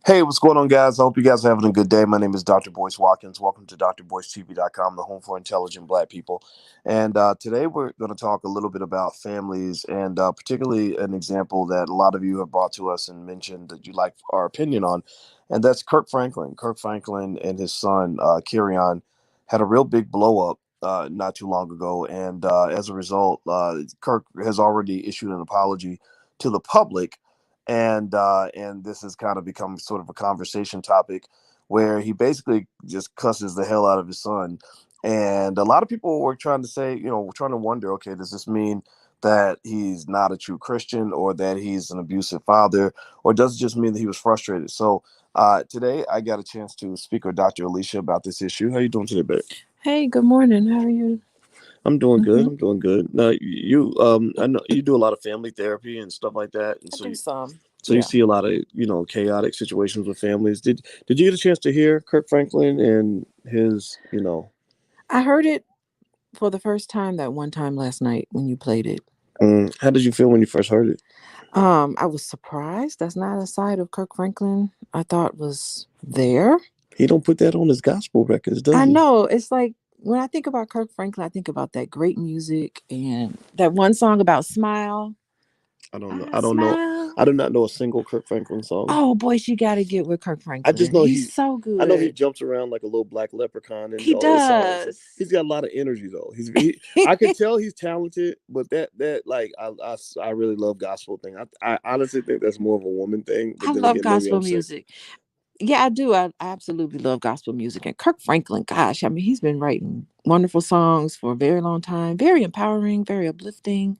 Hey, what's going on, guys? I hope you guys are having a good day. My name is Dr. Boyce Watkins. Welcome to drboycetv.com, the home for intelligent Black people. And today we're going to talk a little bit about families and particularly an example that a lot of you have brought to us and mentioned that you like our opinion on. And that's Kirk Franklin. Kirk Franklin and his son, Kerrion, had a real big blow up not too long ago. And as a result, Kirk has already issued an apology to the public, and this has kind of become sort of a conversation topic where he basically just cusses the hell out of his son. And a lot of people were trying to say, trying to wonder, okay, does this mean that he's not a true Christian, or that he's an abusive father, or does it just mean that he was frustrated? So today I got a chance to speak with Dr. Alicia about this issue. How you doing today, babe? Hey, good morning. How are you? I'm doing good. hmm I'm doing good. Now, I know you do a lot of family therapy and stuff like that, and I so do some. so you Yeah. see a lot of chaotic situations with families. Did you get a chance to hear Kirk Franklin and his I heard it for the first time that one time last night when you played it. how did you feel when you first heard it? I was surprised. That's not a side of Kirk Franklin I thought was there. He don't put that on his gospel records, does I he? know. It's like when I think about Kirk Franklin, I think about that great music and that one song about smile. I don't know. I I don't know. smile. I do not know a single Kirk Franklin song. Oh, boys, you got to get with Kirk I just Franklin. know He's so I know he good. jumps around like a little black leprechaun in He all his songs. does. He's got a lot of energy though. I could tell he's talented, but that like I really love gospel thing. I honestly think that's more of a woman thing. I But then love again, maybe gospel I'm sick. music. Yeah, I do. I absolutely love gospel music. And Kirk Franklin, gosh, I mean, he's been writing wonderful songs for a very long time. Very empowering, very uplifting.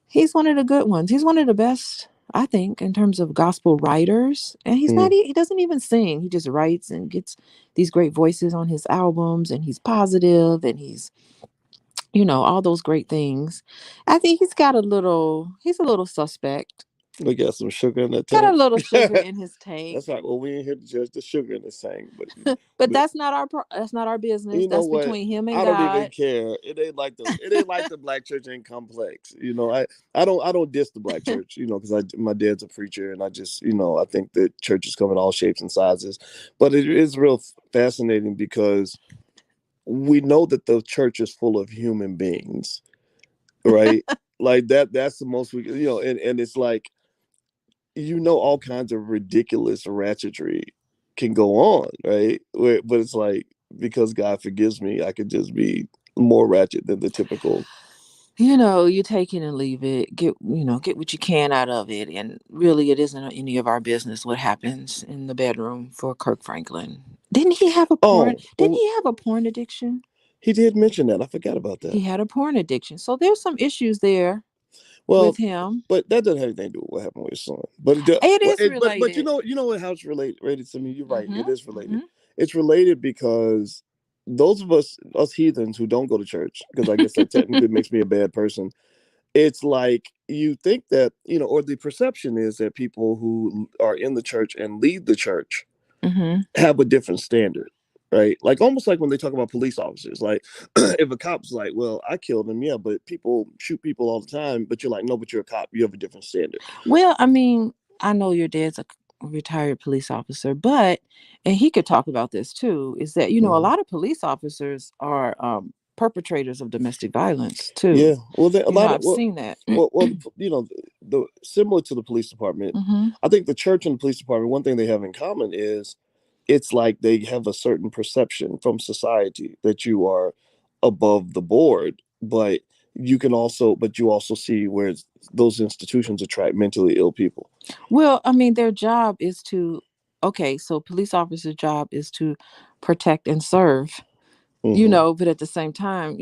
He's one of the good ones. He's one of the best, I think, in terms of gospel writers. And Mm. he doesn't even sing. He just writes and gets these great voices on his albums, and he's positive and all those great things. I think he's a little suspect. We got some sugar in the Got a tank. little sugar in his tank. That's right. Well, we ain't here to judge the sugar in this tank, But but that's not our business. you know That's what? between him and I don't even God. care. It ain't like the black church ain't complex. I don't diss the black church. Because my dad's a preacher, and I just I think that churches come in all shapes and sizes. But it is real fascinating because we know that the church is full of human beings, right? Like that's the most we and it's like all kinds of ridiculous ratchetry can go on, right? But it's like because God forgives me, I could just be more ratchet than the typical. You take it and leave it. Get what you can out of it. And really, it isn't any of our business what happens in the bedroom for Kirk Franklin. Oh, Didn't well, he have a porn addiction? he did mention that. I forgot about that. He had a porn addiction. So there's some issues there with Well, him. but that doesn't have anything to do with what happened with his son. But It is but related. how it's related to me. You're right. Mm-hmm. It is related. Mm-hmm. It's related because those of us heathens who don't go to church, because I guess that technically makes me a bad person. It's like you think that or the perception is that people who are in the church and lead the church Mm-hmm. have a different standard, right? Like almost like when they talk about police officers, like if a cop's like, well, I killed him, yeah, but people shoot people all the time, but you're like, no, but you're a cop, you have a different standard. Well, I mean, I know your dad's a retired police officer, but and he could talk about this too, is that a Mhm. lot of police officers are perpetrators of domestic violence too. Yeah, well, a lot of I've seen that. the similar to the police department. hmm I think the church and the police department, one thing they have in common is it's like they have a certain perception from society that you are above the board, but you also see where those institutions attract mentally ill people. Well, I mean, their job is to, okay, so police officers' job is to protect and serve, Hmm. but at the same time,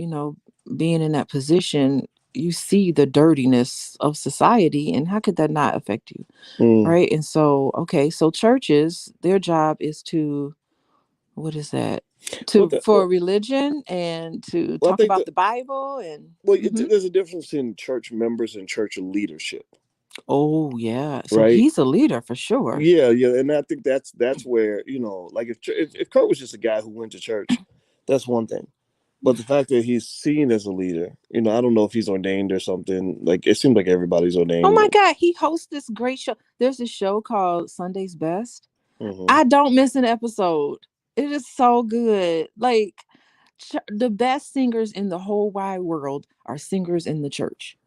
being in that position, you see the dirtiness of society, and how could that not affect you? Mm. Right. And so, okay, so churches, their job is to, what is that? Well, For religion and to well, I talk think about that the Bible and, there's a difference in church members and church leadership, oh, yeah. So right? he's a leader for sure. Yeah, yeah, and I think that's where like if Kurt was just a guy who went to church, that's one thing. But the fact that he's seen as a leader, I don't know if he's ordained or something. Like it seems like everybody's Oh ordained. my God. He hosts this great show. There's this show called Sunday's Best. Mm-hmm. I don't miss an episode. It is so good. Like the best singers in the whole wide world are singers in the church.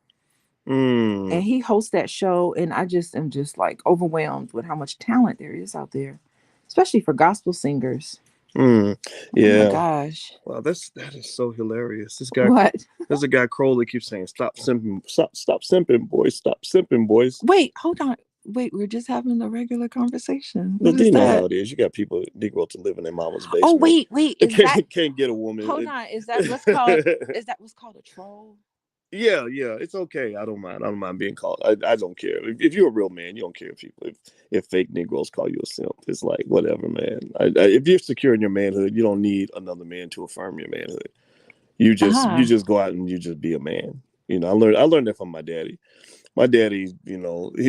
And Mm. he hosts that show, and I just am just like overwhelmed with how much talent there is out there, especially for gospel singers. Mm. Oh my Yeah. gosh. Wow, that is so hilarious. What? There's a guy Crowley keeps saying, "Stop simping, stop simping, boys, stop simping, boys." Wait, hold on. Wait, we're just having a regular conversation. But What is you know how that? it is. You got people Negro to live in their mama's Oh, basement. wait, They is that can't get a woman. hold on, is that what's called a troll? Yeah, yeah, it's okay. I don't mind. I don't mind being called. I don't care. If you're a real man, you don't care if people if fake Negroes call you a simp. It's like whatever, man. If you're secure in your manhood, you don't need another man to affirm your manhood. You Uh-huh. just go out and you just be a man. You know, I learned that from my daddy. My daddy,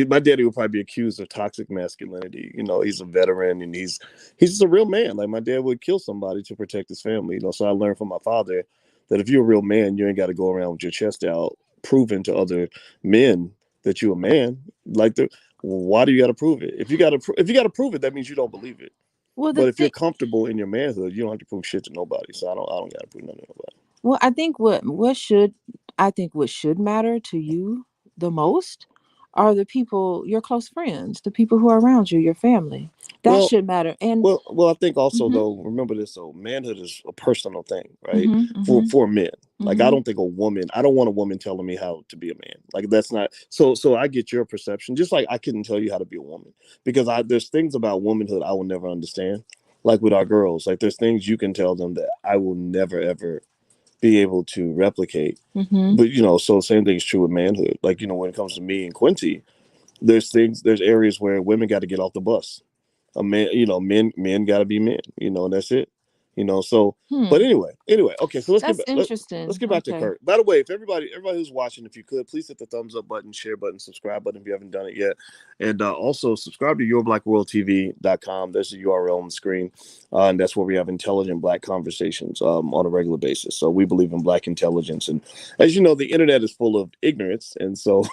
my daddy would probably be accused of toxic masculinity. You know, he's a veteran and he's just a real man. Like my dad would kill somebody to protect his family. You know, so I learned from my father that if you're a real man, you ain't got to go around with your chest out, proving to other men that you're a man. Like why do you got to prove it? If you got to prove it, that means you don't believe it. Well, the But if you're thing comfortable in your manhood, you don't have to prove shit to nobody. So I don't got to prove nothing to nobody. well, I think what should matter to you the most are the people, your close friends, the people who are around you, your family. That Well, should matter. And well, I think also mhm, though, remember this. So manhood is a personal thing, right? mhm, mhm, For men, like I mhm. don't think a woman. I don't want a woman telling me how to be a man. Like that's not. So I get your perception. Just like I couldn't tell you how to be a woman because there's things about womanhood I will never understand. Like with our girls, like there's things you can tell them that I will never ever be able to replicate. Mhm. But so same thing is true with manhood. Like when it comes to me and Quincy, there's areas where women got to get off the bus. A man, men got to be men, and that's it. So but Hmm. anyway, okay, so That's let's interesting. get back to Okay. Kurt. By the way, if everybody who's watching, if you could please hit the thumbs up button, share button, subscribe button if you haven't done it yet, and also subscribe to yourblackworldtv.com. There's the URL on the screen, and that's where we have intelligent black conversations on a regular basis. So we believe in black intelligence, and as you know, the internet is full of ignorance, and so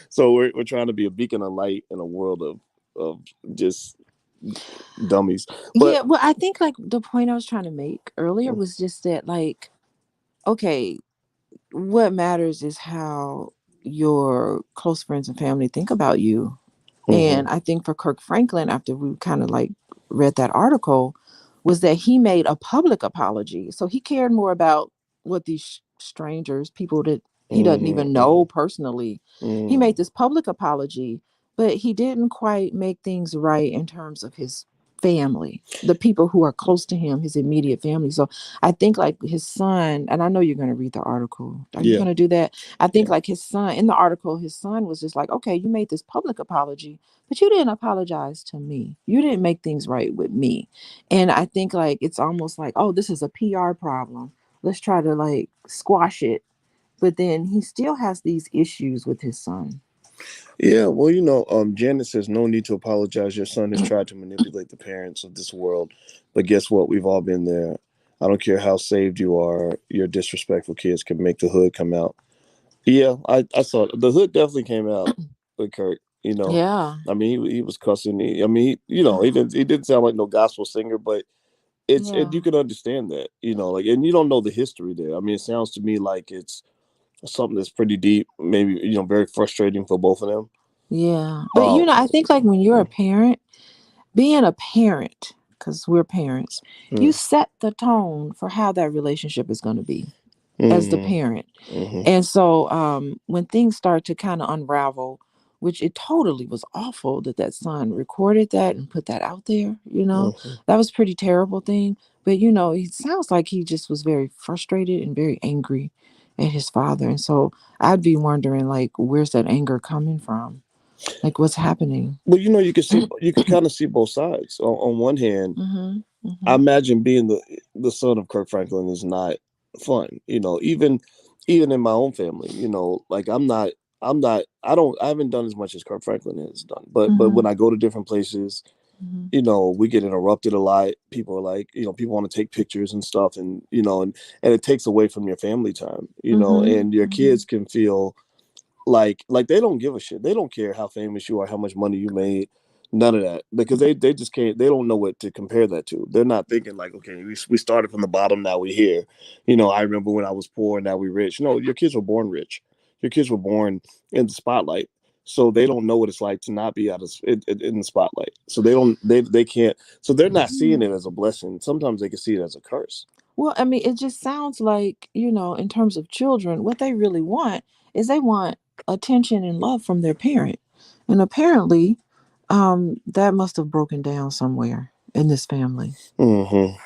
so we're trying to be a beacon of light in a world of just dummies. But Yeah, well, I think like the point I was trying to make earlier was just that like okay, what matters is how your close friends and family think about you. mm-hmm, And I think for Kirk Franklin, after we kind of like read that article, was that he made a public apology. So he cared more about what these strangers, people that he doesn't mm-hmm, even mm-hmm, know personally, he mm-hmm. made this public apology, but he didn't quite make things right in terms of his family, the people who are close to him, his immediate family. So I think like his son, and I know you're going to read the article. Are you Yeah, going to do that? I think yeah, like his son in the article, his son was just like, okay, you made this public apology, but you didn't apologize to me. You didn't make things right with me. And I think like it's almost like, oh, this is a PR problem. Let's try to like squash it. But then he still has these issues with his son. yeah. Well, Janet says no need to apologize. Your son has tried to manipulate the parents of this world, but guess what? We've all been there. I don't care how saved you are. Your disrespectful kids can make the hood come out. Yeah, I saw it. The hood definitely came out with Kurt. Yeah. I mean, he was cussing. I mean, he didn't sound like no gospel singer, but you Yeah. can understand that. Like, and you don't know the history there. I mean, it sounds to me like it's something that's pretty deep, maybe very frustrating for both of them. Yeah. But Um, I think like when you're a parent, being a parent, because we're parents, you mm, set the tone for how that relationship is going to be as the mm, parent. mm, And so when things start to kind of unravel, which it totally was awful that that son recorded that and put that out there, mm. that was pretty terrible thing. But, it sounds like he just was very frustrated and very angry at his father. And so I'd be wondering, like, where's that anger coming from? Like, what's happening? But you can kind of see both sides. On one hand, Mm-hmm. I Mm-hmm. imagine being the son of Kirk Franklin is not fun. Even in my own family. Like I haven't done as much as Kirk Franklin has done. But Mm-hmm. when I go to different places, Mm-hmm. we get interrupted a lot. People are like, people want to take pictures and stuff, and it takes away from your family time. Mm-hmm. And your Mm-hmm. kids can feel like they don't give a shit. They don't care how famous you are, how much money you made. None of that, because they just can't. They don't know what to compare that to. They're not thinking like, okay, we started from the bottom, now we're here. I remember when I was poor, now we're rich. No, your kids were born rich. Your kids were born in the spotlight, so they don't know what it's like to not be in the spotlight. So they can't. So they're not seeing it as a blessing. Sometimes they can see it as a curse. Well, I mean, it just sounds like, in terms of children, what they really want is they want attention and love from their parent. And apparently, that must have broken down somewhere in this family.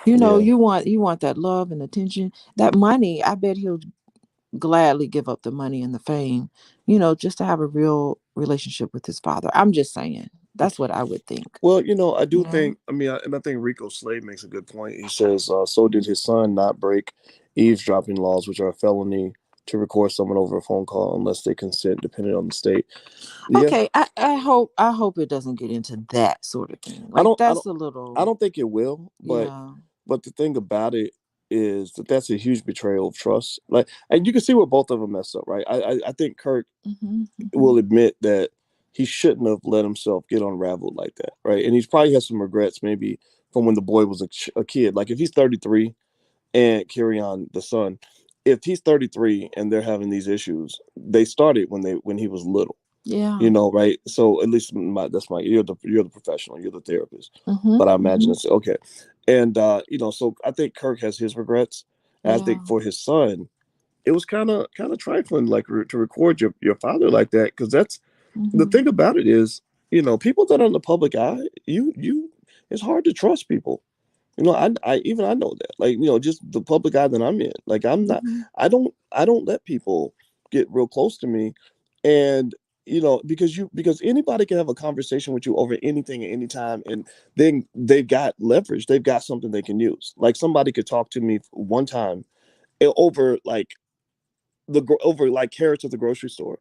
Yeah. You want that love and attention. That money, I bet he'll gladly give up the money and the fame, just to have a real relationship with his father. I'm just saying. That's what I would think. Well, I You do know? think. And I think Rico Slade makes a good point. He says, "So did his son not break eavesdropping laws, which are a felony to record someone over a phone call unless they consent, depending on the state." Yeah, Okay, I hope it doesn't get into that sort of thing. I Like don't, I don't, that's a I little, don't think it will. But yeah. but the thing about it is that that's a huge betrayal of trust. Like, and you can see where both of them messed up, right? I think Kirk Hmm, hmm. will admit that he shouldn't have let himself get unraveled like that, right? And he's probably has some regrets, maybe from when the boy was a kid. Like if he's 33 and Kerrion, the son, if he's 33 and they're having these issues, they started when he was little, Yeah. right? So at least you're the professional, you're the therapist, Hmm, but I imagine hmm. it's okay. And so I think Kirk has his regrets. And I Yeah. think for his son, it was kind of trifling, like to record your father like that, because that's the Hmm. thing about it is, people that are in the public eye, it's hard to trust people. I know that, like, just the public eye that I'm in. Like, Hmm. I don't let people get real close to me, and because anybody can have a conversation with you over anything at any time, and then they've got leverage, they've got something they can use. Like somebody could talk to me one time over like over like carrots at the grocery store,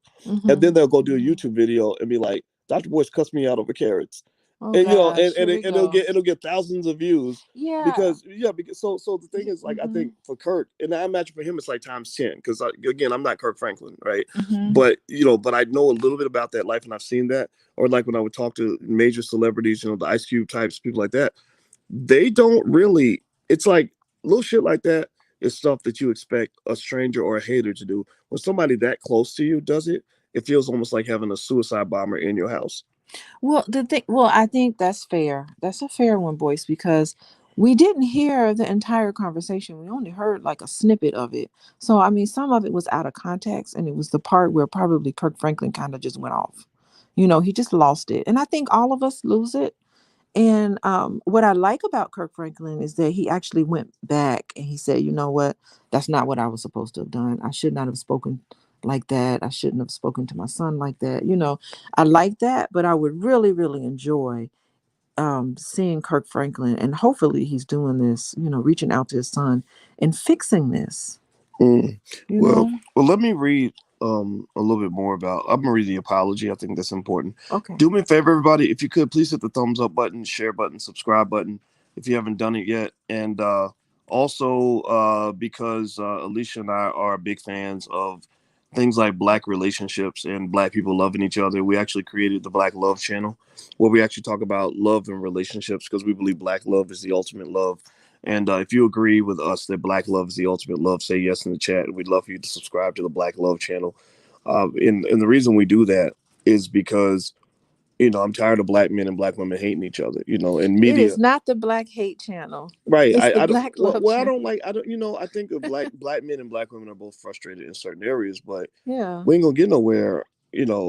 and then Hmm. they'll go do a Hmm. YouTube video and be like, "Dr. Boyce cussed me out over carrots," Oh and gosh, here we and it'll go. get thousands of views Yeah. because the thing is, like, I Hmm. think for Kirk, and I imagine for him it's like times 10, because again, I'm not Kirk Franklin, right? Hmm. But I know a little bit about that life, and I've seen that. Or like when I would talk to major celebrities, the Ice Cube types, people like that, they don't really. It's like little shit like that is stuff that you expect a stranger or a hater to do. When somebody that close to you does it, it feels almost like having a suicide bomber in your house. Well, I think that's fair. That's a fair one, Boyce, because we didn't hear the entire conversation. We only heard like a snippet of it. So, I mean, some of it was out of context, and it was the part where probably Kirk Franklin kind of just went off. He just lost it. And I think all of us lose it. And what I like about Kirk Franklin is that he actually went back and he said, you know what? That's not what I was supposed to have done. I should not have spoken like that. I shouldn't have spoken to my son like that. I like that, but I would really, really enjoy seeing Kirk Franklin. And hopefully he's doing this, reaching out to his son and fixing this, Mm. you Well, know? let me read a little bit more about. I'm gonna read the apology. I think that's important. Okay. Do me a favor, everybody. If you could, please hit the thumbs up button, share button, subscribe button if you haven't done it yet. And also, because Alicia and I are big fans of things like Black relationships and Black people loving each other, we actually created the Black Love channel, where we actually talk about love and relationships, because we believe Black love is the ultimate love. And if you agree with us that Black love is the ultimate love, say yes in the chat. We'd love for you to subscribe to the Black Love channel. And the reason we do that is because I'm tired of Black men and Black women hating each other. In It is media. not the Black hate channel. Right. It's the I don't. Black Well, Love I channel. don't like. I don't. I think of Black men and Black women are both frustrated in certain areas, but Yeah. we ain't gonna get nowhere,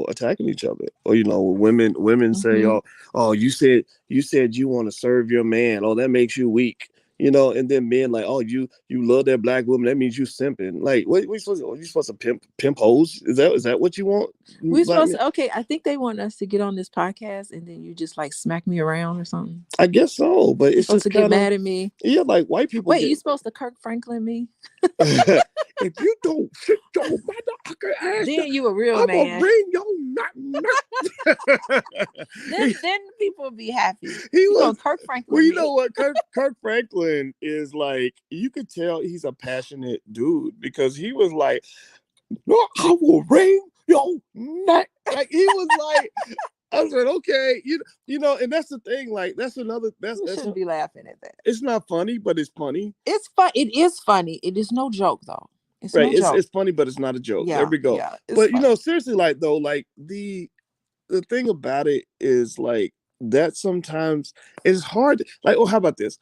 attacking each other. Or women say, Hmm. oh, you said you want to serve your man. Oh, that makes you weak. And then men like, oh, you love that Black woman. That means you simping. Like, what you supposed to pimp hoes? Is that what you want, We Black supposed men? to, okay, I think they want us to get on this podcast and then you just like smack me around or something. I guess so, but You're it's supposed just to get kind of, mad at me. yeah, like white people Wait, get. you supposed to Kirk Franklin me? If you don't sit your motherfucker ass down, Then you a real I'm gonna man. bring your nut. Then people will be happy. He You was. gonna Kirk Well, Franklin you know me. what? Kirk Franklin is like. You could tell he's a passionate dude, because he was like, "No, I will bring your neck." Like he was like. I was like, okay, and that's the thing. Like, that's another. You That's shouldn't be laughing at that. it's not funny, but it's funny. It's fun. It is funny. It is no joke though. It's Right? no joke. It's funny, but it's not a joke. There Yeah, we go. yeah. It's But funny. seriously, like though, like the thing about it is like that sometimes it's hard. Like, oh, how about this?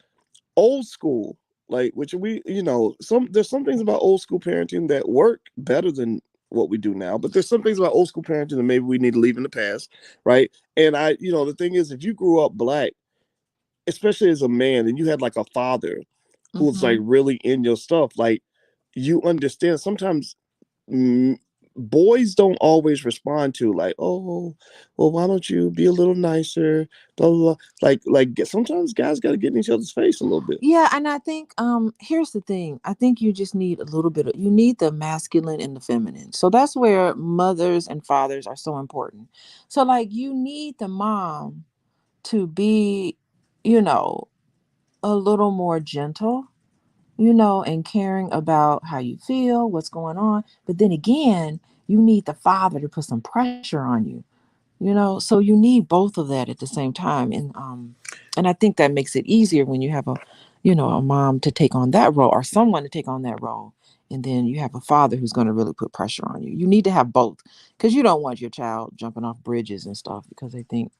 Old school, like which we, there's some things about old school parenting that work better than what we do now, but there's some things about old school parenting that maybe we need to leave in the past, right? And the thing is, if you grew up black, especially as a man, and you had like a father who was like Mm-hmm. really in your stuff, like you understand sometimes mm, boys don't always respond to like, oh, well, why don't you be a little nicer, blah blah, blah. Like sometimes guys got to get in each other's face a little bit. Yeah, and I think here's the thing. I think you just need a little bit of you need the masculine and the feminine. So that's where mothers and fathers are so important. So like you need the mom to be, you know, a little more gentle, and caring about how you feel, what's going on. But then again, you need the father to put some pressure on you, so you need both of that at the same time. And I think that makes it easier when you have a mom to take on that role or someone to take on that role. And then you have a father who's going to really put pressure on you. You need to have both because you don't want your child jumping off bridges and stuff because they think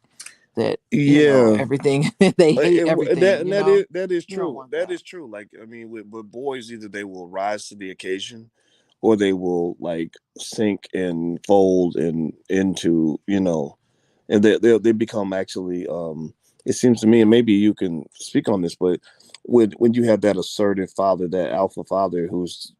that, Yeah. everything, they hate everything, That is you don't true. want That that. is true. Like, I mean, with boys, either they will rise to the occasion, or they will like sink and fold and into, and they become actually. It seems to me, and maybe you can speak on this, but when you have that assertive father, that alpha father who's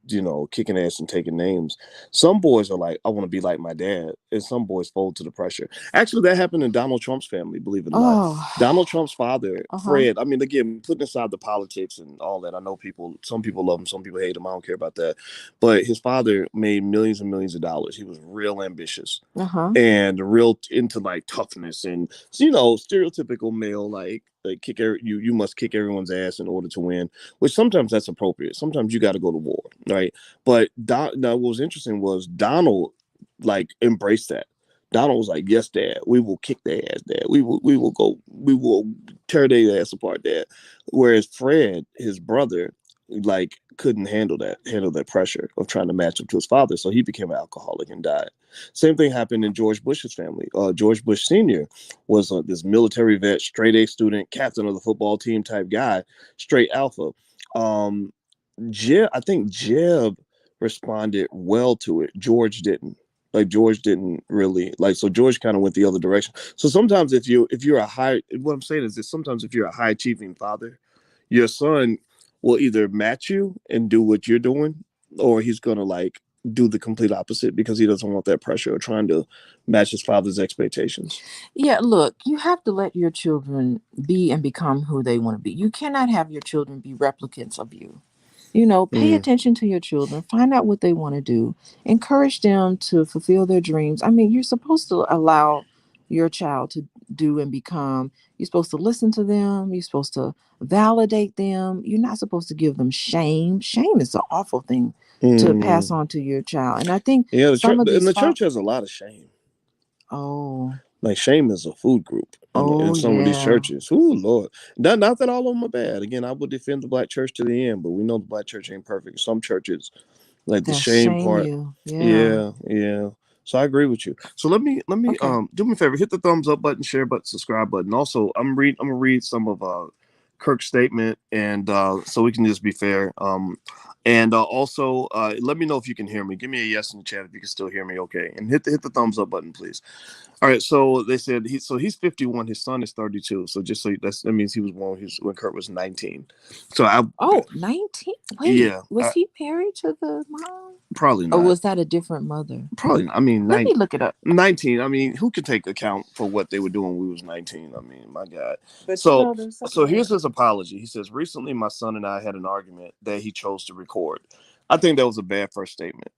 kicking ass and taking names, some boys are like, I want to be like my dad, and some boys fold to the pressure. Actually, that happened in Donald Trump's family, believe it or not. Oh, Donald Trump's father, uh-huh. Fred, I mean, again, putting aside the politics and all that, I know some people love him, some people hate him. I don't care about that. But his father made millions and millions of dollars. He was real ambitious Uh-huh. and real into like toughness and, stereotypical male, like you must kick everyone's ass in order to win, which sometimes that's appropriate. Sometimes you got to go to war, right? But now what was interesting was Donald like embraced that. Donald was like, "Yes, Dad, we will kick their ass, Dad. We will tear their ass apart, Dad." Whereas Fred, his brother, like couldn't handle that pressure of trying to match up to his father, so he became an alcoholic and died. Same thing happened in George Bush's family. George Bush Sr. was this military vet, straight A student, captain of the football team type guy, straight alpha. Um, I think Jeb responded well to it. George didn't. Like George didn't really like. So George kind of went the other direction. So sometimes if you're a high, what I'm saying is that sometimes if you're a high achieving father, your son will either match you and do what you're doing, or he's gonna like do the complete opposite because he doesn't want that pressure of trying to match his father's expectations. Yeah, look, you have to let your children be and become who they want to be. You cannot have your children be replicants of you. Pay Mm, attention to your children, find out what they want to do, encourage them to fulfill their dreams. I mean, you're supposed to allow your child to do and become. You're supposed to listen to them, you're supposed to validate them. You're not supposed to give them shame. Shame is an awful thing to pass mm. on to your child. And I think Yeah, the church some of and these the church has a lot of shame. oh, Like shame is a food group in oh some of these yeah, churches. Oh Lord, not that all of them are bad. Again, I would defend the black church to the end, but we know the black church ain't perfect. Some churches, like the that shame shame part. you. Yeah. Yeah, yeah. So I agree with you. So let me Okay. do me a favor, hit the thumbs up button, share button, subscribe button. Also, I'm gonna read some of Kirk's statement, and so we can just be fair. And also let me know if you can hear me. Give me a yes in the chat if you can still hear me. Okay, and hit the thumbs up button, please. All right, so they said he's 51. His son is 32. So just so that means he was born when Kurt was 19. So Oh, 19. Wait, yeah, was he married to the mom? probably Or not. was that a different mother? Probably not. I mean, Let me look it up. 19. I mean, who could take account for what they were doing when we was 19? I mean, my God. But So there's such a so thing. here's his apology. He says, recently my son and I had an argument that he chose to record. I think that was a bad first statement.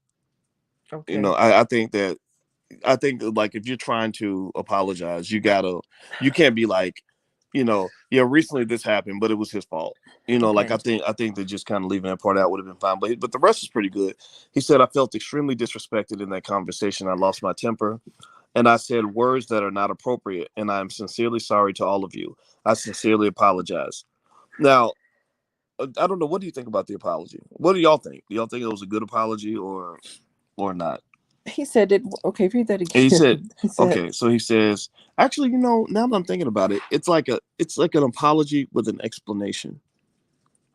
Okay. I think like if you're trying to apologize, you can't be like, yeah, recently this happened, but it was his fault. Like Okay. I think that just kind of leaving that part out would have been fine. But the rest is pretty good. He said, I felt extremely disrespected in that conversation. I lost my temper and I said words that are not appropriate, and I am sincerely sorry to all of you. I sincerely apologize. Now, I don't know. What do you think about the apology? What do y'all think? Do y'all think it was a good apology or not? He said it. Okay, read that And he said, again. He said, okay, so he says, actually, now that I'm thinking about it, it's like an apology with an explanation,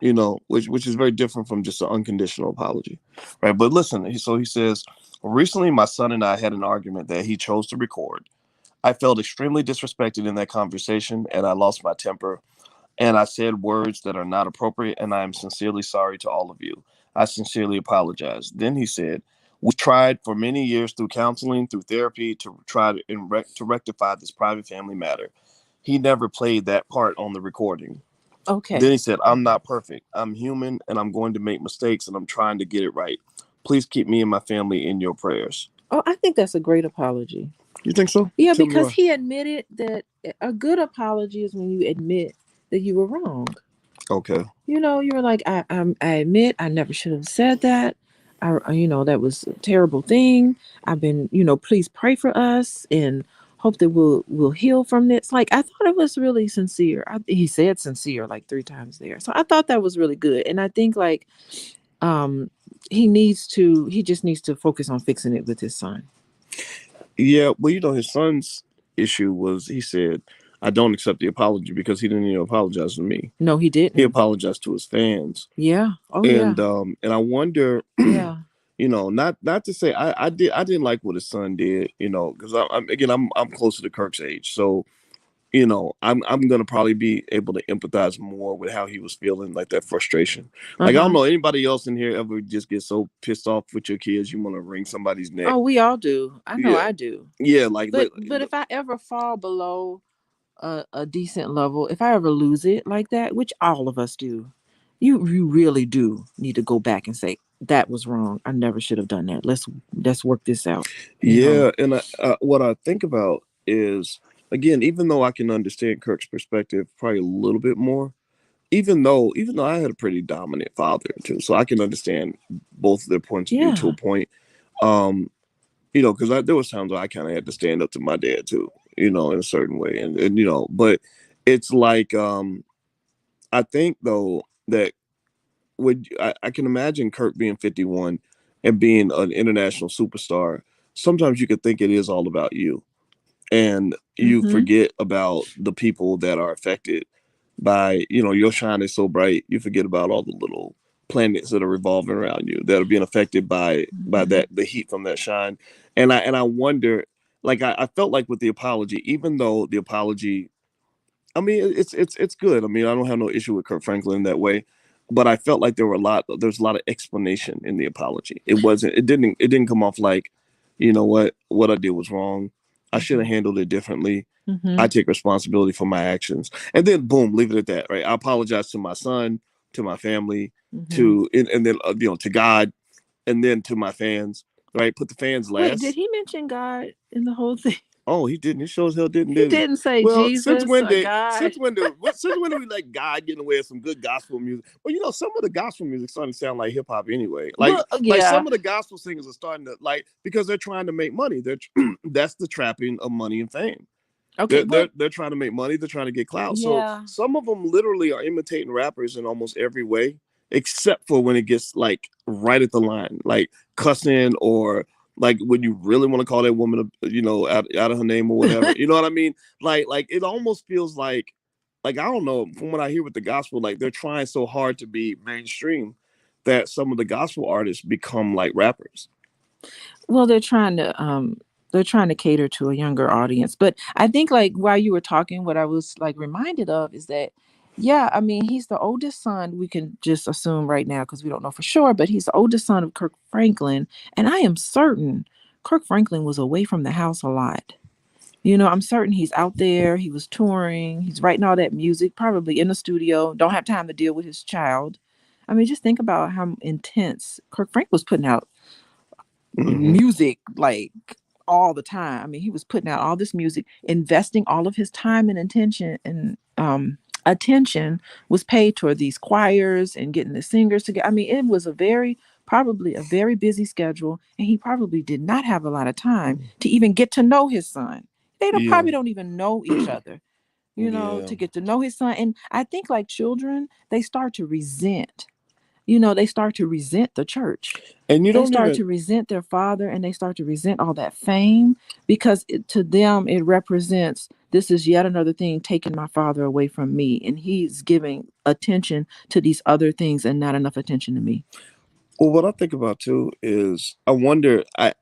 which is very different from just an unconditional apology, right? But listen, so he says, recently my son and I had an argument that he chose to record. I felt extremely disrespected in that conversation, and I lost my temper, and I said words that are not appropriate, and I am sincerely sorry to all of you. I sincerely apologize. Then he said, we tried for many years through counseling, through therapy, to try to rectify this private family matter. He never played that part on the recording. Then okay. he said, I'm not perfect. I'm human, and I'm going to make mistakes, and I'm trying to get it right. Please keep me and my family in your prayers. Oh, I think that's a great apology. You think so? Yeah, Tell me because why. he admitted that a good apology is when you admit that you were wrong. Okay. You were like, I admit I never should have said that. That was a terrible thing. I've been, please pray for us and hope that we'll heal from this. Like I thought it was really sincere. He said sincere like three times there, so I thought that was really good. And I think like, um, he just needs to focus on fixing it with his son. Yeah, well, his son's issue was he said, I don't accept the apology because he didn't even apologize to me. No, he He didn't. apologized to his fans. Yeah. Oh yeah. And I wonder, Yeah. not to say I didn't like what his son did, because I'm closer to Kirk's age, so I'm gonna probably be able to empathize more with how he was feeling, like that frustration. Uh Like I huh. don't know anybody else in here ever just get so pissed off with your kids you want to wring somebody's neck. Oh, we all do. I know Yeah, I do. yeah, like But if I ever fall below a decent level, if I ever lose it like that, which all of us do, you really do need to go back and say that was wrong. I never should have done that. Let's work this out. You know. yeah, and what I think about is, again, even though I can understand Kirk's perspective probably a little bit more, even though I had a pretty dominant father too, so I can understand both of their points of view to a Yeah. point. Um, because there was times where I kind of had to stand up to my dad too, in a certain way, and but it's like I think though that I can imagine Kirk being 51 and being an international superstar. Sometimes you could think it is all about you, and you Mm-hmm. forget about the people that are affected by your shine is so bright you forget about all the little planets that are revolving around you that are being affected by Mm-hmm. that the heat from that shine. And I wonder, like I felt like with the apology, even though the apology, I mean, it's good. I mean, I don't have no issue with Kirk Franklin in that way, but I felt like there's a lot of explanation in the apology. It didn't come off like, what I did was wrong. I should have handled it differently. Mm-hmm. I take responsibility for my actions, and then boom, leave it at that. Right? I apologize to my son, to my family, Mm-hmm. and then to God, and then to my fans. Right? Put the fans Wait, did last. he mention God in the whole thing? Oh, he didn't. He sure as hell didn't, He did he? didn't say Well, Jesus or God. since when do we like God getting away with some good gospel music? Well, some of the gospel music starting to sound like hip hop anyway. Like Well, like yeah. some of the gospel singers are starting to like, because they're trying to make money. That's the trapping of money and fame. Okay, They're trying to make money. They're trying to get clout. So yeah. some of them literally are imitating rappers in almost every way, except for when it gets like right at the line, like cussing, or like when you really want to call that woman, out of her name or whatever. You know what I mean? Like it almost feels like I don't know. From what I hear with the gospel, like they're trying so hard to be mainstream that some of the gospel artists become like rappers. Well, they're trying to cater to a younger audience. But I think like while you were talking, what I was like reminded of is that yeah, I mean, he's the oldest son. We can just assume right now because we don't know for sure, but he's the oldest son of Kirk Franklin, and I am certain Kirk Franklin was away from the house a lot. I'm certain he's out there, he was touring, he's writing all that music, probably in the studio, don't have time to deal with his child. I mean, just think about how intense Kirk Frank was putting out Mm-hmm. music like all the time. I mean, he was putting out all this music, investing all of his time and attention was paid toward these choirs and getting the singers together. I mean, it was a very probably a very busy schedule, and he probably did not have a lot of time to even get to know his son. They don't, Yeah. probably don't even know each other, Yeah. to get to know his son. And I think, like children, they start to resent, they start to resent the church. And you They don't start even. to resent their father, and they start to resent all that fame because to them it represents, this is yet another thing taking my father away from me, and he's giving attention to these other things and not enough attention to me. Well, what I think about too is I wonder. I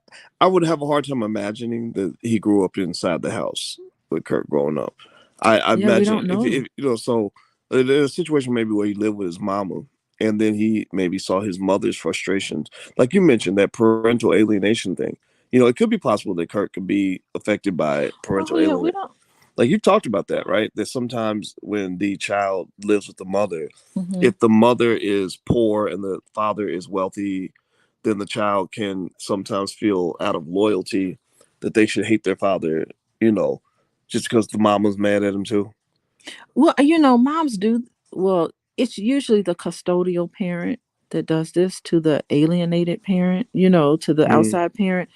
would have a hard time imagining that he grew up inside the house with Kirk growing up. I Yeah, we imagine don't if know. so there's a situation maybe where he lived with his mama, and then he maybe saw his mother's frustrations, like you mentioned, that parental alienation thing. It could be possible that Kirk could be affected by Oh parental yeah, we alienation. don't. Like you talked about that, right? That sometimes when the child lives with the mother, Hmm. if the mother is poor and the father is wealthy, then the child can sometimes feel out of loyalty that they should hate their father, you know, just because the mom was mad at him too. Well, moms do. Well, it's usually the custodial parent that does this to the alienated parent, to the Mm, outside parent.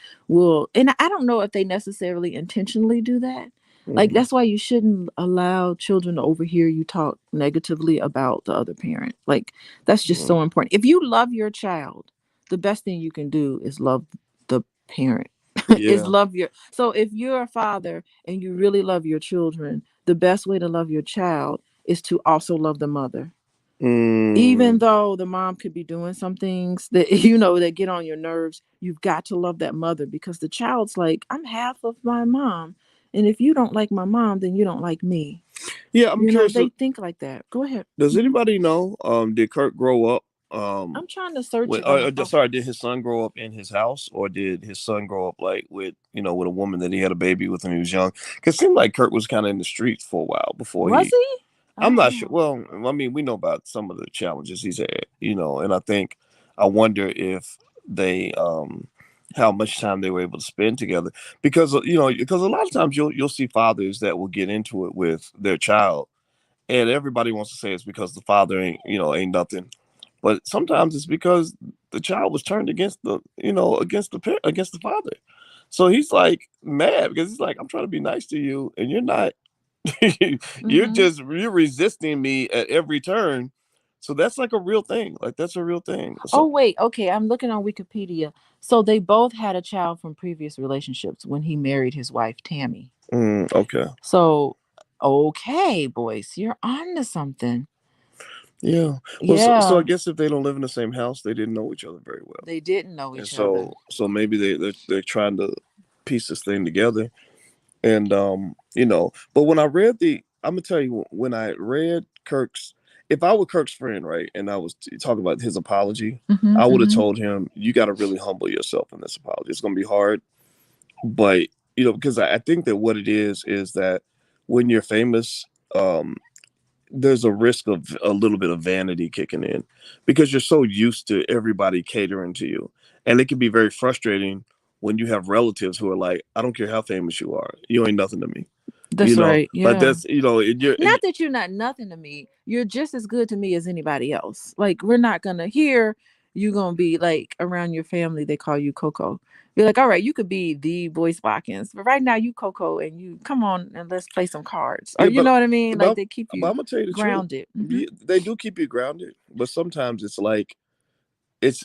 And I don't know if they necessarily intentionally do that. Like, mm, that's why you shouldn't allow children to overhear you talk negatively about the other parent. Like, that's just mm. so important. If you love your child, the best thing you can do is love the parent. Is Yeah. love your So if you're a father and you really love your children, the best way to love your child is to also love the mother. Even Mm, though the mom could be doing some things that that get on your nerves, you've got to love that mother, because the child's like, I'm half of my mom, and if you don't like my mom, then you don't like me. yeah, I'm curious. They think like that. Go ahead. Does Hmm. anybody know? Did Kirk grow up? Um, I'm trying to search it right now. Oh, sorry, did his son grow up in his house, or did his son grow up like with with a woman that he had a baby with when he was young? Because it seemed like Kirk was kind of in the streets for a while before was he. he? I I'm don't not sure. know. Well, I mean, we know about some of the challenges he's had, and I wonder if they how much time they were able to spend together, because because a lot of times you'll see fathers that will get into it with their child, and everybody wants to say it's because the father ain't nothing, but sometimes it's because the child was turned against against the father. So he's like mad because he's like, I'm trying to be nice to you and you're not. Hmm. You're resisting me at every turn. So that's like a real thing. Like that's a real thing. Oh So wait, okay. I'm looking on Wikipedia. So they both had a child from previous relationships when he married his wife Tammy. okay. So, okay, boys, you're on to something. Yeah. Well, so I Yeah, guess if they don't live in the same house, they didn't know each other very well. they didn't know And each other. so maybe they're trying to piece this thing together. And but when I read I'm gonna tell you, when I read Kirk's, if I were Kirk's friend, right, and I was talking about his apology, Mm-hmm, I would have mm-hmm. told him, you got to really humble yourself in this apology. It's gonna be hard, but because I think that what it is that when you're famous, um, there's a risk of a little bit of vanity kicking in, because you're so used to everybody catering to you, and it can be very frustrating when you have relatives who are like, I don't care how famous you are, you ain't nothing to me. That's right. Like Yeah. that's and Not that you're not nothing to me. You're just as good to me as anybody else. Like, we're not gonna hear you gonna be like around your family. They call you Coco. You're like, all right, you could be the Boyce Watkins, but right now you Coco, and you come on and let's play some cards, or yeah, you know what I mean? Like, but, they keep but you I'm gonna tell you the truth. grounded. Hmm. They do keep you grounded, but sometimes it's like it's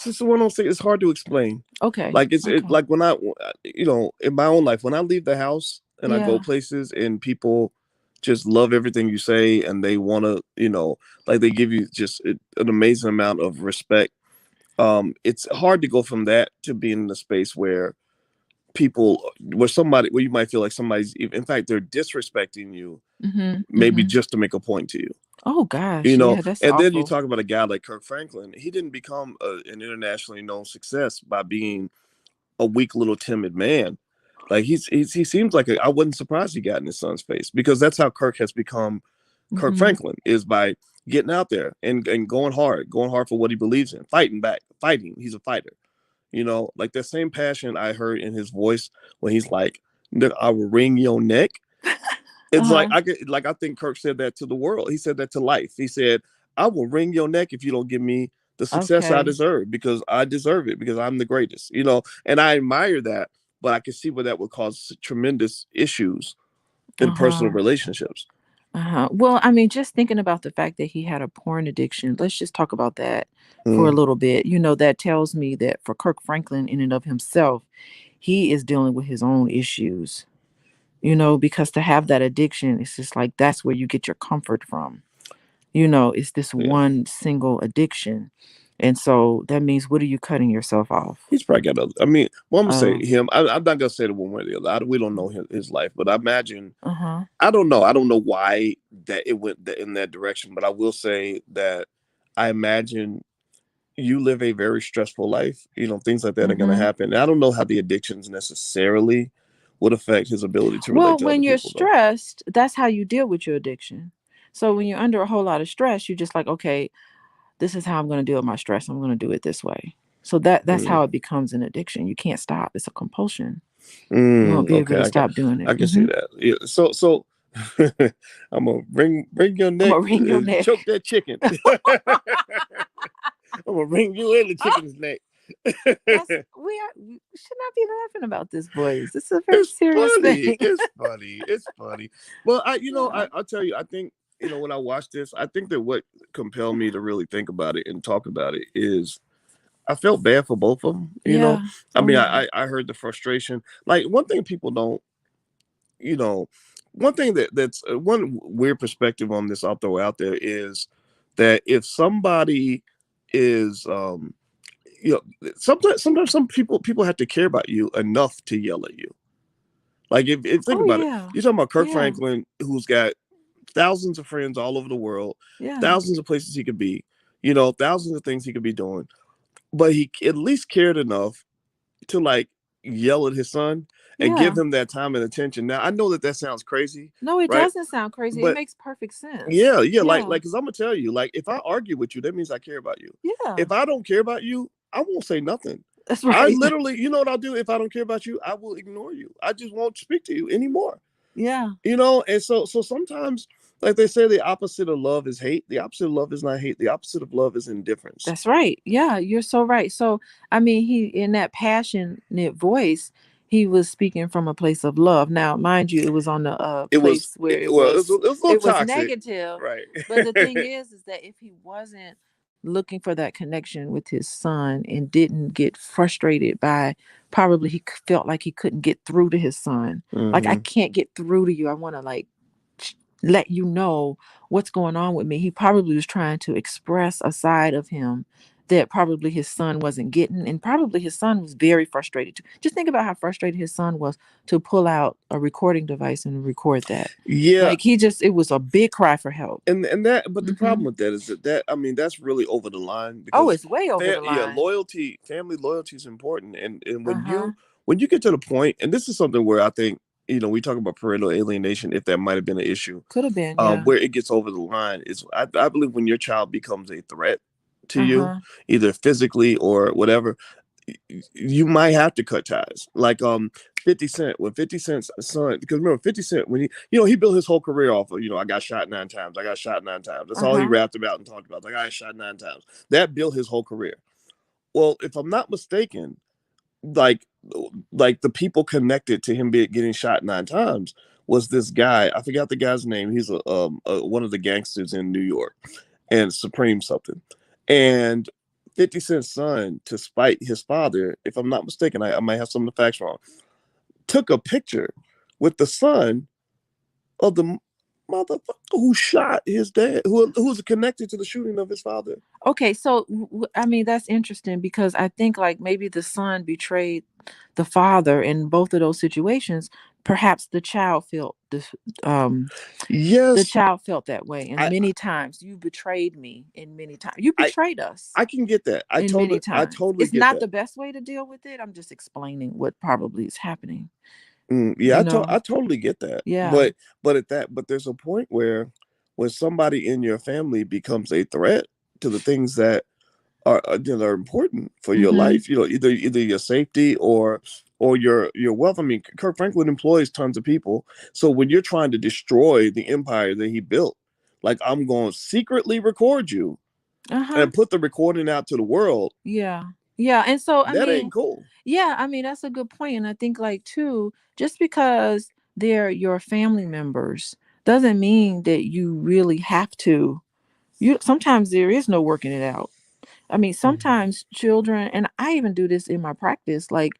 just one of those things. It's hard to explain. Okay. Like Okay. like when I in my own life, when I leave the house and I go Yeah. places and people just love everything you say, and they want to like they give you just an amazing amount of respect. It's hard to go from that to being in a space where where you might feel like somebody's, in fact, they're disrespecting you, Mm-hmm. maybe Mm-hmm. just to make a point to you. Oh gosh, yeah, that's And then you awful. talk about a guy like Kirk Franklin. He didn't become an internationally known success by being a weak little timid man. Like he seems like I wasn't surprised he got in his son's face, because that's how Kirk has become. Kirk Mm-hmm. Franklin is by getting out there and going hard for what he believes in, fighting back, fighting. He's a fighter. Like that same passion I heard in his voice when he's like, I will wring your neck. It's like Uh-huh. I think Kirk said that to the world. He said that to life. He said, I will wring your neck if you don't give me the success I Okay. deserve because I deserve it because I'm the greatest, and I admire that, but I can see where that would cause tremendous issues in personal Uh-huh. relationships. Uh-huh. Well, I mean, just thinking about the fact that he had a porn addiction, let's just talk about that for a Mm. little bit. That tells me that for Kirk Franklin, in and of himself, he is dealing with his own issues, because to have that addiction, it's just like that's where you get your comfort from. It's this Yeah, one single addiction. And so that means, what are you cutting yourself off he's probably got other. I mean, well, I'm gonna say of? him. I'm not gonna say the one way or the other. We don't know his life, but I imagine. Uh-huh. I don't know. I don't know why that it went in that direction, but I will say that I imagine you live a very stressful life. Things like that are going to Mm-hmm. happen. And I don't know how the addictions necessarily would affect his ability to relate Well, to other when you're people, though. stressed, that's how you deal with your addiction. So when you're under a whole lot of stress, you're just like, okay, this is how I'm going to deal with my stress. I'm going to do it this way. So that's Mm. how it becomes an addiction. You can't stop. It's a compulsion. You won't Mm, be able okay, to stop doing it. I can see that. Yeah, so I'm gonna bring your I'm neck, gonna wring your neck. choke that chicken. I'm gonna bring you in the chicken's neck. We should not be laughing about this, boys. This is a very It's serious thing. funny. It's funny. It's funny. Well, Yeah. I'll tell you. I think when I watched this, I think that what compelled me to really think about it and talk about it is I felt bad for both of them. Yeah. I Oh mean, yeah. I heard the frustration. Like one thing people don't, you know, one thing that's one weird perspective on this I'll throw out there is that if somebody is, sometimes some people have to care about you enough to yell at you. Like if think Oh about it, yeah. you're talking about Kirk Yeah. Franklin, who's got thousands of friends all over the world, Yeah. thousands of places he could be, thousands of things he could be doing, but he at least cared enough to like yell at his son and give Yeah. him that time and attention. Now I know that sounds crazy, No, it right? doesn't sound crazy. It But makes perfect sense. yeah, Yeah. because I'm gonna tell you, like if I argue with you, that means I care about you. Yeah. If I don't care about you, I won't say nothing. That's I right. literally, you know what I'll do if I don't care about you? I will ignore you. I just won't speak to you anymore. Yeah. And so sometimes, like they say, the opposite of love is hate. The opposite of love is not hate. The opposite of love is indifference. That's right. Yeah, you're so right. So, I mean, he in that passionate voice, he was speaking from a place of love. Now, mind you, it was on the place where Well, it was a little it was toxic, negative. right? But the thing is that if he wasn't looking for that connection with his son and didn't get frustrated by probably felt like he couldn't get through to his son. Like I Hmm. can't get through to you. I want to like let you know what's going on with me. He probably was trying to express a side of him that probably his son wasn't getting. And probably his son was very frustrated too. Just think about how frustrated his son was to pull out a recording device and record that. Yeah, Like it was a big cry for help. but the Hmm. problem with that is that I mean that's really over the line Oh, because it's way over the yeah, line. family loyalty is important, and Uh huh. when you get to the point, and this is something where I think we talk about parental alienation, if that might have been an issue, Could have been, yeah. where it gets over the line is I believe when your child becomes a threat to Uh you, huh. either physically or whatever, you might have to cut ties. Like 50 Cent, when 50 Cent's son, because remember 50 Cent, when he built his whole career off of, I got shot 9 times, I got shot 9 times. That's Uh all he huh. rapped about and talked about. Like I got shot 9 times. That built his whole career. Well, if I'm not mistaken, like the people connected to him getting shot 9 times was this guy. I forgot the guy's name. He's one of the gangsters in New York, and Supreme something. And 50 Cent's son, to spite his father, if I'm not mistaken, I might have some of the facts wrong, took a picture with the son of the motherfucker who shot his dad, who was connected to the shooting of his father. Okay, so I mean that's interesting because I think like maybe the son betrayed the father in both of those situations. Perhaps the child felt this, the Yes, child felt that way, and I, many times you betrayed me, and many times you I, betrayed us, I can get that. and many I times totally it's get not that. the best way to deal with it. I'm just explaining what probably is happening. Yeah, You know? I totally get that. Yeah. But there's a point where when somebody in your family becomes a threat to the things that that are important for your Mm-hmm. life, either your safety or your wealth. I mean, Kirk Franklin employs tons of people. So when you're trying to destroy the empire that he built, like I'm going to secretly record you Uh-huh. and put the recording out to the world, Yeah. Yeah. And so, I that ain't mean, cool. yeah, I mean, that's a good point. And I think, like, too, just because they're your family members doesn't mean that you really have to. You sometimes there is no working it out. I mean, Mhm. sometimes children, and I even do this in my practice, like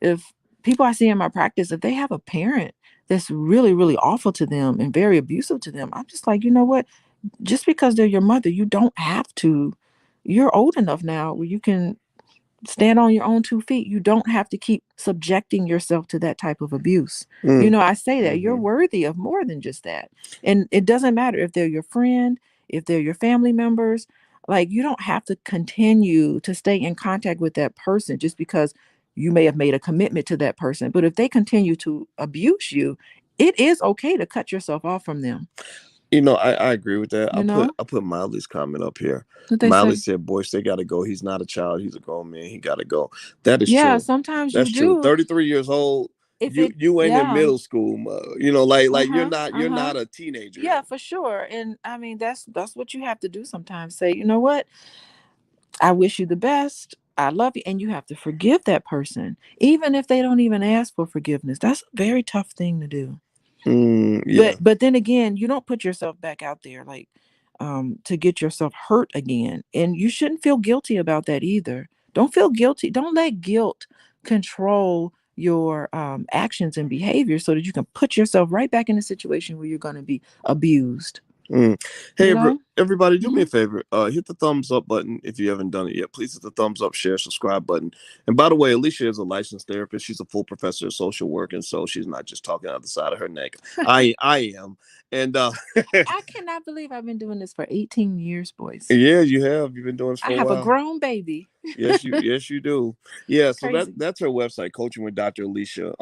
if people I see in my practice, if they have a parent that's really, really awful to them and very abusive to them, I'm just like, you know what? Just because they're your mother, you don't have to. You're old enough now where you can stand on your own 2 feet. You don't have to keep subjecting yourself to that type of abuse. You Mm. know, I say that you're Hmm. worthy of more than just that. And it doesn't matter if they're your friend, if they're your family members, like you don't have to continue to stay in contact with that person just because you may have made a commitment to that person. But if they continue to abuse you, it is okay to cut yourself off from them. I agree with that. You know I put Miley's comment up here. what they Miley say? said, "Boys, they gotta go. He's not a child. He's a grown man. He gotta go." That is Yeah, true. sometimes you That's true. do. 33 years old. If it, You ain't in yeah. middle school. Like Uh-huh. you're Uh-huh. not a teenager. Yeah, for sure. And I mean, that's what you have to do sometimes. Say, you know what? I wish you the best. I love you. And you have to forgive that person, even if they don't even ask for forgiveness. That's a very tough thing to do. Yeah. But then again, you don't put yourself back out there like to get yourself hurt again. And you shouldn't feel guilty about that either. Don't feel guilty. Don't let guilt control your actions and behavior so that you can put yourself right back in a situation where you're going to be abused. Mm. Hey, You know? everybody, do me Hmm. a favor. Hit the thumbs up button if you haven't done it yet. Please hit the thumbs up, share, subscribe button. And by the way, Alicia is a licensed therapist. She's a full professor of social work, and so she's not just talking out the side of her neck. I am, and I cannot believe I've been doing this for 18 years, boys. yeah, you have. You've been doing this I for a have a while. grown baby. Yes, you do. Yeah, so Crazy. that's her website, Coaching with Dr. Alicia.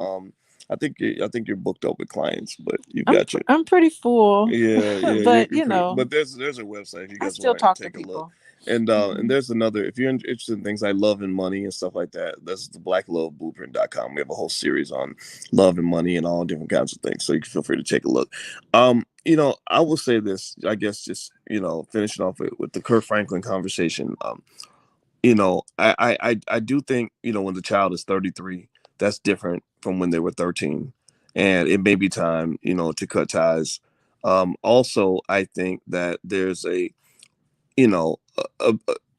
I think you're booked up with clients, but you I'm got your I'm pretty full, you're but pretty. But there's a website if you I guys still want to talk to take a look. people. And Hmm. there's another, if you're interested in things like love and money and stuff like that, that's the blackloveblueprint.com. We have a whole series on love and money and all different kinds of things. So you can feel free to take a look. I will say this, I guess, just finishing off with the Kirk Franklin conversation. I do think, when the child is 33, that's different from when they were 13. And it may be time, to cut ties. Also, I think that there's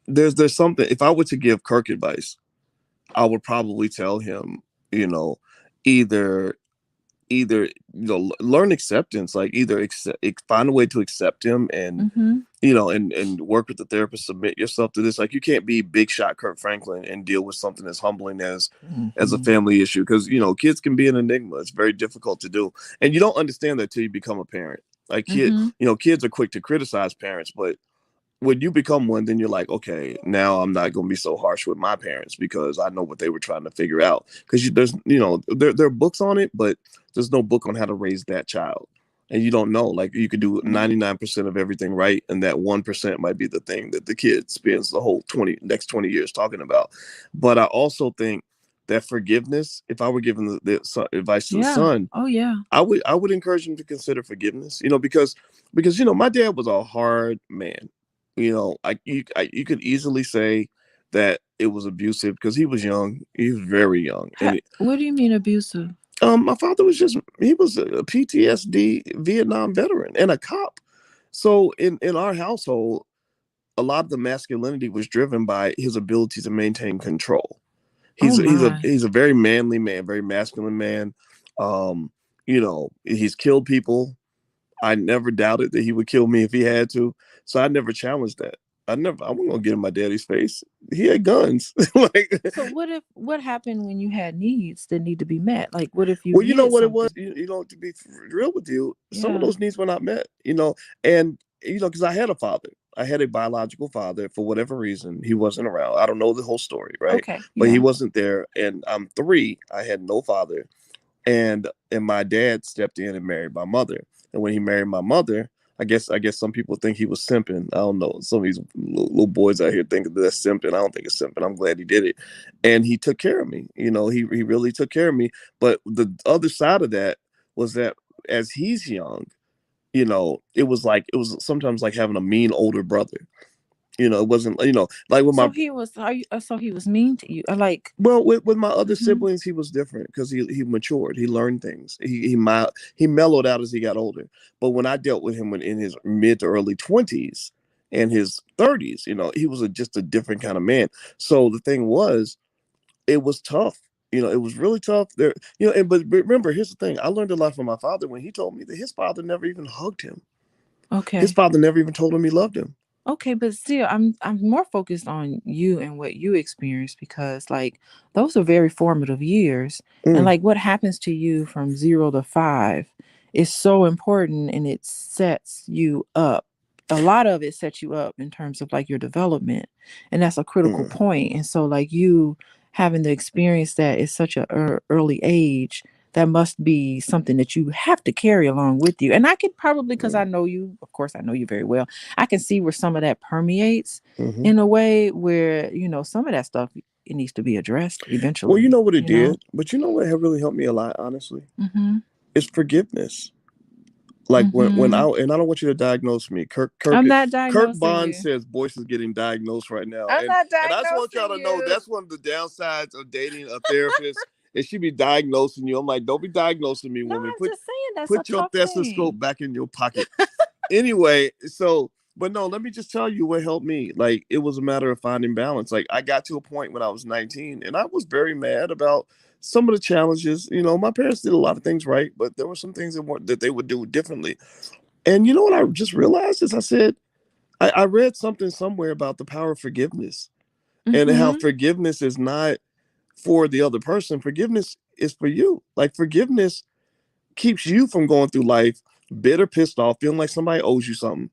there's something. If I were to give Kirk advice, I would probably tell him, you know, either learn acceptance, like either find a way to accept him, and Hmm. and work with the therapist, submit yourself to this. Like, you can't be big shot Kirk Franklin and deal with something as humbling as a Hmm. family issue, because kids can be an enigma. It's very difficult to do, and you don't understand that till you become a parent. Like, Hmm. kids are quick to criticize parents, but when you become one, then you're like, okay, now I'm not going to be so harsh with my parents because I know what they were trying to figure out. Because there are books on it, but there's no book on how to raise that child, and you don't know. Like, you could do Hmm. 99% of everything right, and that 1% might be the thing that the kid spends the whole 20 years talking about. But I also think that forgiveness, if I were giving the advice to the Yeah. son, Oh yeah. I would encourage him to consider forgiveness. Because my dad was a hard man. You could easily say that it was abusive because he was young. He was very young, and What do you mean abusive? my father was he was a PTSD Vietnam veteran and a cop. So in our household, a lot of the masculinity was driven by his ability to maintain control. Oh my. He's a very manly man, very masculine man. Um, he's killed people. I never doubted that he would kill me if he had to. So I never challenged that. I wasn't gonna get in my daddy's face. He had guns. Like, So what happened when you had needs that need to be met? Like what if you well, you know hid what it was. something? To be real with you, some of Yeah. those needs were not met. And because I had a father, I had a biological father. For whatever reason, he wasn't around. I don't know the whole story, right? Okay. But he Yeah. wasn't there. And I'm 3. I had no father, and my dad stepped in and married my mother. And when he married my mother, I guess some people think he was simping. I don't know. Some of these little boys out here think that that's simping. I don't think it's simping. I'm glad he did it, and he took care of me. He really took care of me. But the other side of that was that as he's young, it was sometimes like having a mean older brother. It wasn't, like with So my he was. Are you? So he was mean to you. Like. well, with my other Mhm. siblings, he was different because he matured, he learned things, he mellowed out as he got older. But when I dealt with him in his mid to early 20s and his 30s, he was just a different kind of man. So the thing was, it was tough. It was really tough there. But remember, here's the thing: I learned a lot from my father when he told me that his father never even hugged him. His Okay. father never even told him he loved him. Okay, but still, I'm more focused on you and what you experienced because like those are very formative years, and Mm, like what happens to you from 0 to 5 is so important, and it sets you up. A lot of it sets you up in terms of like your development, and that's a critical mm, point. And so, like you having to experience that at such a early age, that must be something that you have to carry along with you. And I could probably, because I mm, know you, of course, I know you very well. I can see where some of that permeates mm-hmm. in a way where, some of that stuff it needs to be addressed Well, you eventually, know what it did, but you know what had really helped me a lot, honestly, Mhm. is forgiveness. Like when Mhm. I don't want you to diagnose me. I'm not Kirk diagnosing Bond you. says Boyce is getting diagnosed right now, I'm and not I just want y'all diagnosing to know you. that's one of the downsides of dating a therapist. Is she be diagnosing you? I'm like, don't be diagnosing me, No, woman. I'm just saying that's a Put your tough stethoscope thing. back in your pocket. Anyway, so but no, let me just tell you what helped me. Like it was a matter of finding balance. Like I got to a point when I was 19 and I was very mad about some of the challenges. My parents did a lot of things right, but there were some things that they would do differently. And you know what I just realized is I said, I read something somewhere about the power of forgiveness and how Mhm. forgiveness is not for the other person. Forgiveness is for you. Like forgiveness keeps you from going through life bitter, pissed off, feeling like somebody owes you something,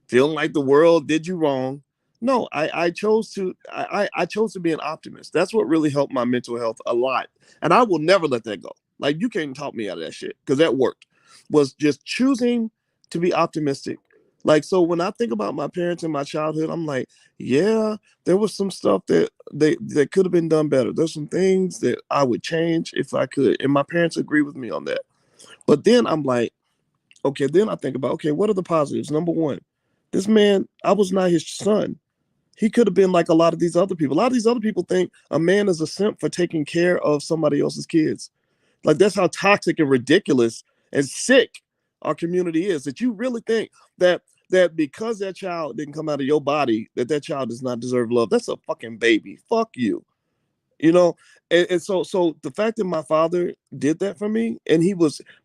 feeling like the world did you wrong. No, I chose to be an optimist. That's what really helped my mental health a lot. And I will never let that go. Like you can't talk me out of that shit because that worked. Was just choosing to be optimistic. Like so when I think about my parents in my childhood, I'm like, yeah, there was some stuff that could have been done better. There's some things that I would change if I could. And my parents agree with me on that. But then I'm like, okay, then I think about, okay, what are the positives? Number one, this man, I was not his son. He could have been like a lot of these other people. A lot of these other people think a man is a simp for taking care of somebody else's kids. Like that's how toxic and ridiculous and sick our community is. That you really think that because that child didn't come out of your body, that child does not deserve love. That's a fucking baby. Fuck you. you know and so the fact that my father did that for me, and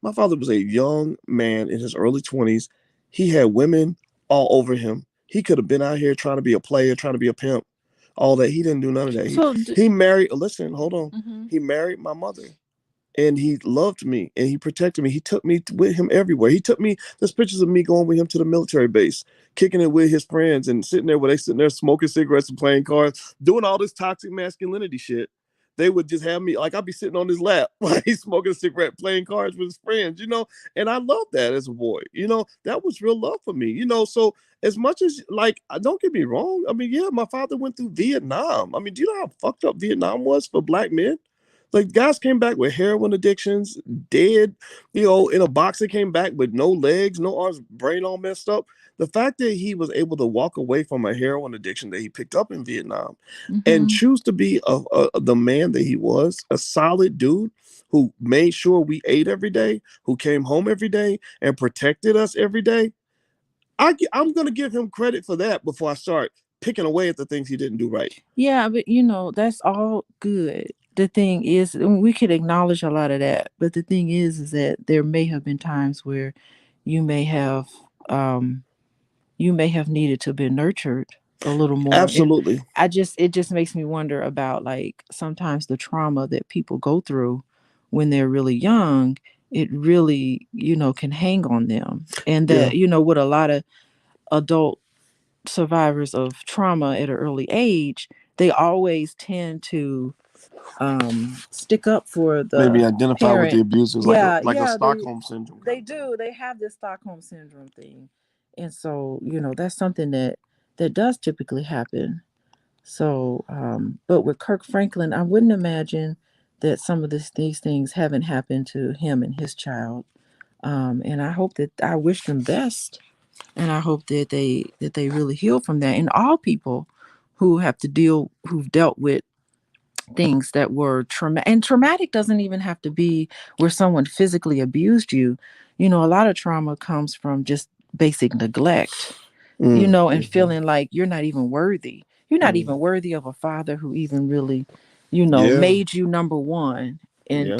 my father was a young man in his early 20s. He had women all over him. He could have been out here trying to be a player, trying to be a pimp, all that. He didn't do none of that. he So, he married, listen, hold on, Mhm. he married my mother, and he loved me and he protected me. He took me with him everywhere. He took me. There's pictures of me going with him to the military base, kicking it with his friends, and sitting there where they sitting there smoking cigarettes and playing cards, doing all this toxic masculinity shit. They would just have me like I'd be sitting on his lap while he's smoking a cigarette, playing cards with his friends. And I loved that as a boy. That was real love for me. So as much as like, don't get me wrong. I mean, yeah, my father went through Vietnam. I mean, do you know how fucked up Vietnam was for black men? Like guys came back with heroin addictions, dead, in a box that came back with no legs, no arms, brain all messed up. The fact that he was able to walk away from a heroin addiction that he picked up in Vietnam and Mhm. choose to be the man that he was, a solid dude who made sure we ate every day, who came home every day and protected us every day. I'm going to give him credit for that before I start picking away at the things he didn't do right. Yeah, but that's all good. The thing is, we could acknowledge a lot of that, but the thing is that there may have been times where you may have um you may have needed to be nurtured a little more. And Absolutely. it just makes me wonder about like sometimes the trauma that people go through when they're really young, it really, can hang on them. And Yeah. that, with a lot of adult survivors of trauma at an early age, they always tend to stick up for Maybe the identify with the parent. abusers like a Yeah, like a yeah, Stockholm syndrome kind they of thing. do. They have this Stockholm syndrome thing. And so, that's something that does typically happen. So, but with Kirk Franklin, I wouldn't imagine that some of these things haven't happened to him and his child. And I hope that I wish them best And I hope that they really heal from that. And all people who've dealt with things that were traumatic, and traumatic doesn't even have to be where someone physically abused you. A lot of trauma comes from just basic neglect, and Mm-hmm. feeling like you're not even worthy. You're not Mm. even worthy of a father who even really, Yeah, made you number one. And yeah.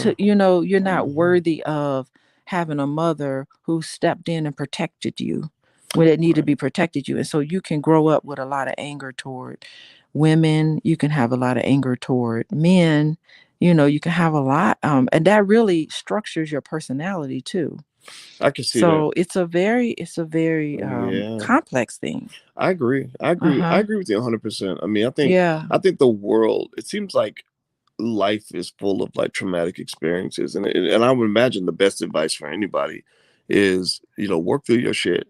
you're not Hmm. worthy of having a mother who stepped in and protected you when it needed to Right. be protected you. And so you can grow up with a lot of anger toward women. You can have a lot of anger toward men. You can have a lot, and that really structures your personality too. I can see that. So it's a very Yeah. complex thing. I agree. I agree. I Uh-huh. agree with you 100%. I mean, I think Yeah. I think the world, it seems like life is full of like traumatic experiences, and I would imagine the best advice for anybody is, work through your shit.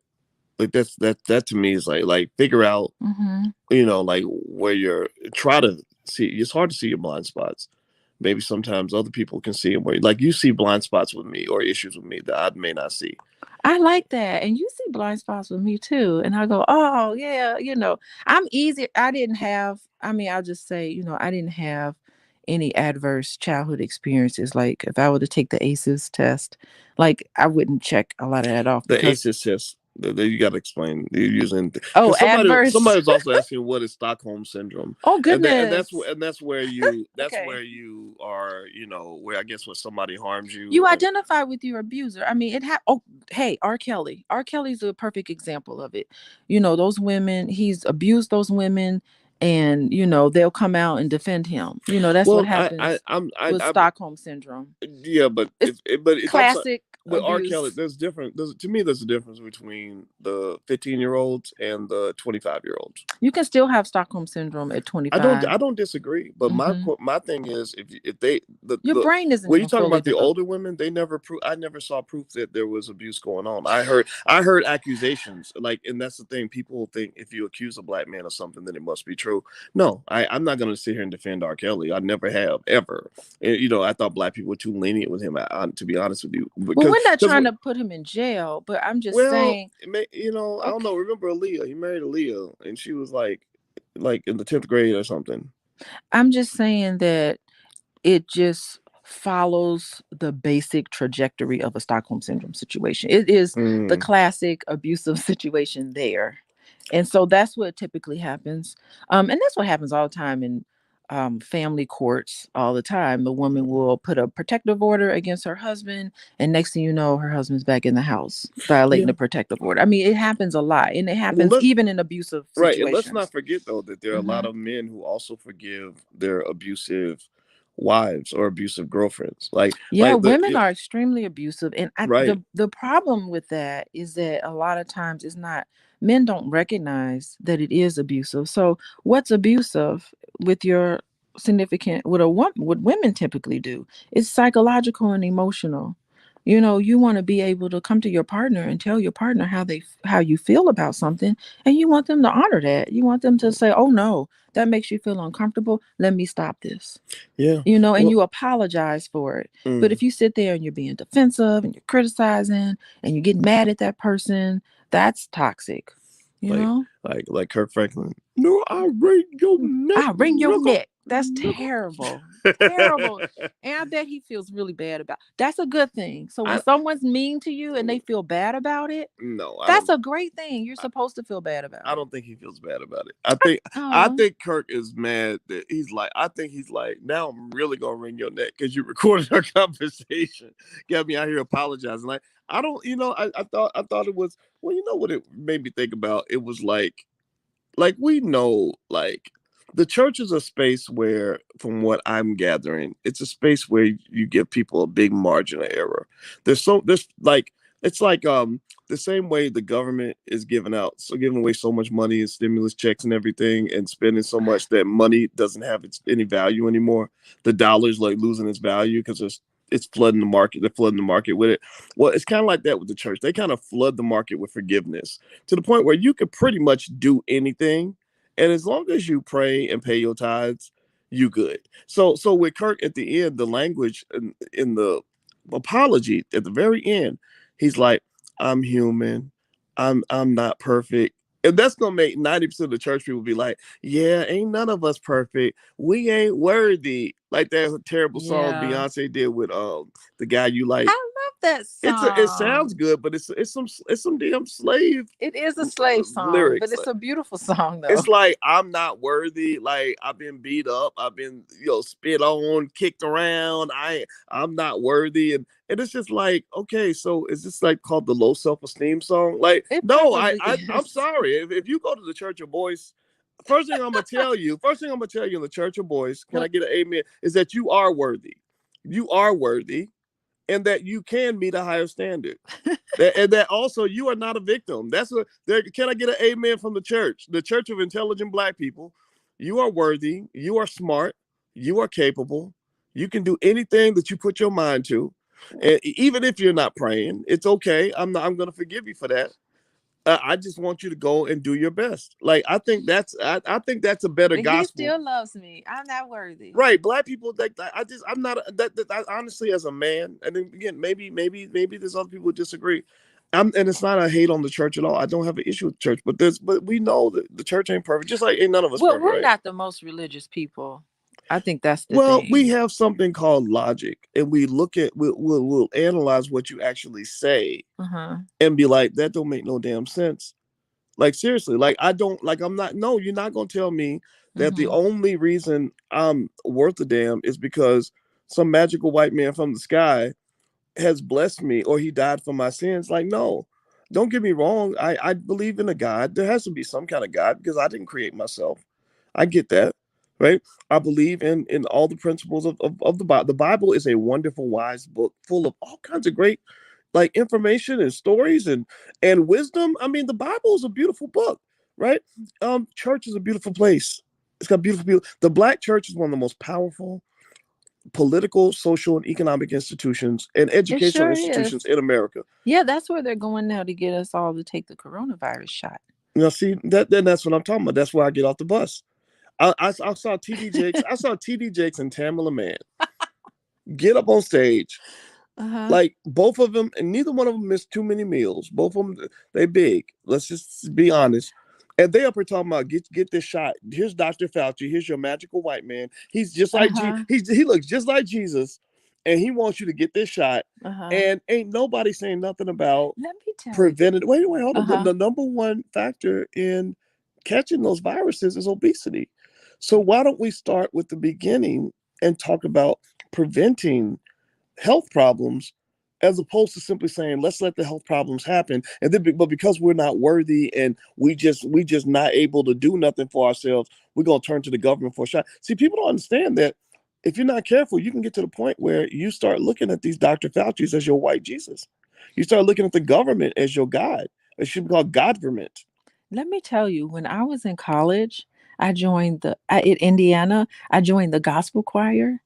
Like that to me is like figure out, Mm-hmm. like where you're try to see. It's hard to see your blind spots. Maybe sometimes other people can see them where like you see blind spots with me or issues with me that I may not see. I like that. And you see blind spots with me too. And I go, oh yeah, I'm easy. I'll just say, I didn't have any adverse childhood experiences. Like if I were to take the ACEs test, like I wouldn't check a lot of that off The because, ACEs test, you got to explain. You're using oh, because somebody adverse. was also asking what is Stockholm syndrome, Oh and that's goodness. where Okay. you are, where I guess when somebody harms You you. identify with your abuser. I mean, oh, hey, R. Kelly. R. Kelly's a perfect example of it. Those women, he's abused those women, and they'll come out and defend him. That's what Well, I happens I'm with I Stockholm syndrome. yeah, but It's if I'm sorry, classic with R. Kelly, abuse. there's different. To me, there's a difference between the 15-year-olds and the 25-year-olds. You can still have Stockholm syndrome at I don't 25. I don't disagree, but Hmm. my thing is if they Your brain isn't when you even talking fully about the developed. older women, I never saw proof that there was abuse going on. I heard accusations, like, and that's the thing. People think if you accuse a black man of something, then it must be true. No, I'm not going to sit here and defend R. Kelly. I never have ever. And, I thought black people were too lenient with him. To be honest with you, Well, we're not because trying to put him in jail, but I'm just well, saying, I don't okay. know. Remember Aaliyah? He married Aaliyah, and she was like in the 10th grade or something. I'm just saying that it just follows the basic trajectory of a Stockholm syndrome situation. It is the Mm, classic abusive situation there. And so that's what typically happens. And that's what happens all the time in family courts all the time. The woman will put a protective order against her husband, and next thing you know, her husband's back in the house violating yeah. the protective order. I mean, it happens a lot, and it Well, happens even in abusive right, and let's not situations. forget though that there are a lot Hmm. of men who also forgive their abusive wives or abusive girlfriends. Like, Yeah, like the women are extremely abusive, and right, the problem with that is that a lot of times it's not, men don't recognize that it is abusive. So what's abusive with your significant, what a woman, what women typically do, it's psychological and emotional. You want to be able to come to your partner and tell your partner how you feel about something, and you want them to honor that. You want them to say, "Oh no, that makes you feel uncomfortable. Let me stop this." yeah. And Well, you apologize for it. But mm, if you sit there and you're being defensive and you're criticizing and you get mad at that person, that's toxic. You like know? like Kirk Franklin. No, I wring your neck, Ah, wring your nigga, neck. That's terrible. Terrible. nigga. And I bet he feels really bad about. That's a good thing. So when I someone's mean to you and they feel bad about it, no, I that's don't. a great thing. You're supposed to feel bad about I it. don't think he feels bad about it. I Oh. think Kirk is mad that he's like, now I'm really gonna wring your neck because you recorded our conversation. Got me out here apologizing. Like, I don't, I thought it was, well, you know what it made me think about? It was like we know, like, the church is a space where, from what I'm gathering, it's a space where you give people a big margin of error. There's like, it's like the same way the government is giving away so much money and stimulus checks and everything, and spending so much that money doesn't have any value anymore. The dollar's like losing its value because it's flooding the market. They're flooding the market with it. Well, it's kind of like that with the church. They kind of flood the market with forgiveness to the point where you could pretty much do anything, and as long as you pray and pay your tithes, you good. So with Kirk at the end, the language in the apology at the very end, he's like, I'm human. I'm not perfect. And that's gonna make 90% of the church people be like, yeah, ain't none of us perfect. We ain't worthy. Like that terrible song Yeah. Beyonce did with the guy you I like. love that It sounds song. good, but it's some damn slave It is a slave song, but lyrics. it's a beautiful song though. It's like I'm not worthy. Like I've been beat up. I've been spit on, kicked around. I'm not worthy, and it's just like, okay, so is this like called the low self esteem song? Like It no, probably I'm is. sorry if you go to the Church of Boys. First thing I'm gonna tell you in the Church of Boys, can I What? get an amen? Is that you are worthy. You are worthy, and that you can meet a higher standard. And that also you are not a victim. That's a there. Can I get an amen from the Church of Intelligent Black People? You are worthy. You are smart. You are capable. You can do anything that you put your mind to, and even if you're not praying, it's okay. I'm going to forgive you for that. I just want you to go and do your best. Like I think that's a better But he gospel. still loves me. I'm not worthy. Right, black people. I'm not honestly, as a man, and then again, maybe there's other people who disagree. And it's not a hate on the church at all. I don't have an issue with the church, but we know that the church ain't perfect. Just like ain't none of us Well, perfect, we're right? not the most religious people. I think that's the Well, we thing. have something called logic, and we'll analyze what you actually say Uh-huh. and be like, that don't make no damn sense. Like seriously, like I don't like I'm not no, you're not gonna tell me that the Mm-hmm. only reason I'm worth a damn is because some magical white man from the sky has blessed me or he died for my sins. Like, no. Don't get me wrong. I believe in a God. There has to be some kind of God because I didn't create myself. I get that. Right. I believe in all the principles of the Bible. The Bible is a wonderful, wise book full of all kinds of great like information and stories and wisdom. I mean, the Bible is a beautiful book, right? Church is a beautiful place. It's got beautiful people. The black church is one of the most powerful political, social, and economic institutions and It educational sure institutions is. in America. Yeah, that's where they're going now to get us all to take the coronavirus shot. Now, see that then that's what I'm talking about. That's where I get off the bus. I saw TD Jakes. I saw TD Jakes and Tamala Mann get up on stage. Uh-huh. Like both of them, and neither one of them missed too many meals. Both of them, they big. Let's just be honest. And they up here talking about get this shot. Here's Dr. Fauci. Here's your magical white man. He's just like Uh-huh. he looks just like Jesus, and he wants you to get this shot. Uh-huh. And ain't nobody saying nothing about Let me tell you. prevented. Wait, hold on. Uh-huh. The number one factor in catching those viruses is obesity. So why don't we start with the beginning and talk about preventing health problems as opposed to simply saying let's let the health problems happen and then but because we're not worthy and we just not able to do nothing for ourselves, we're going to turn to the government for a shot. See, people don't understand that if you're not careful, you can get to the point where you start looking at these Dr. Fauci's as your white Jesus. You start looking at the government as your God. It should be called government. Let me tell you, when I was in college, I joined in Indiana, I joined the gospel choir.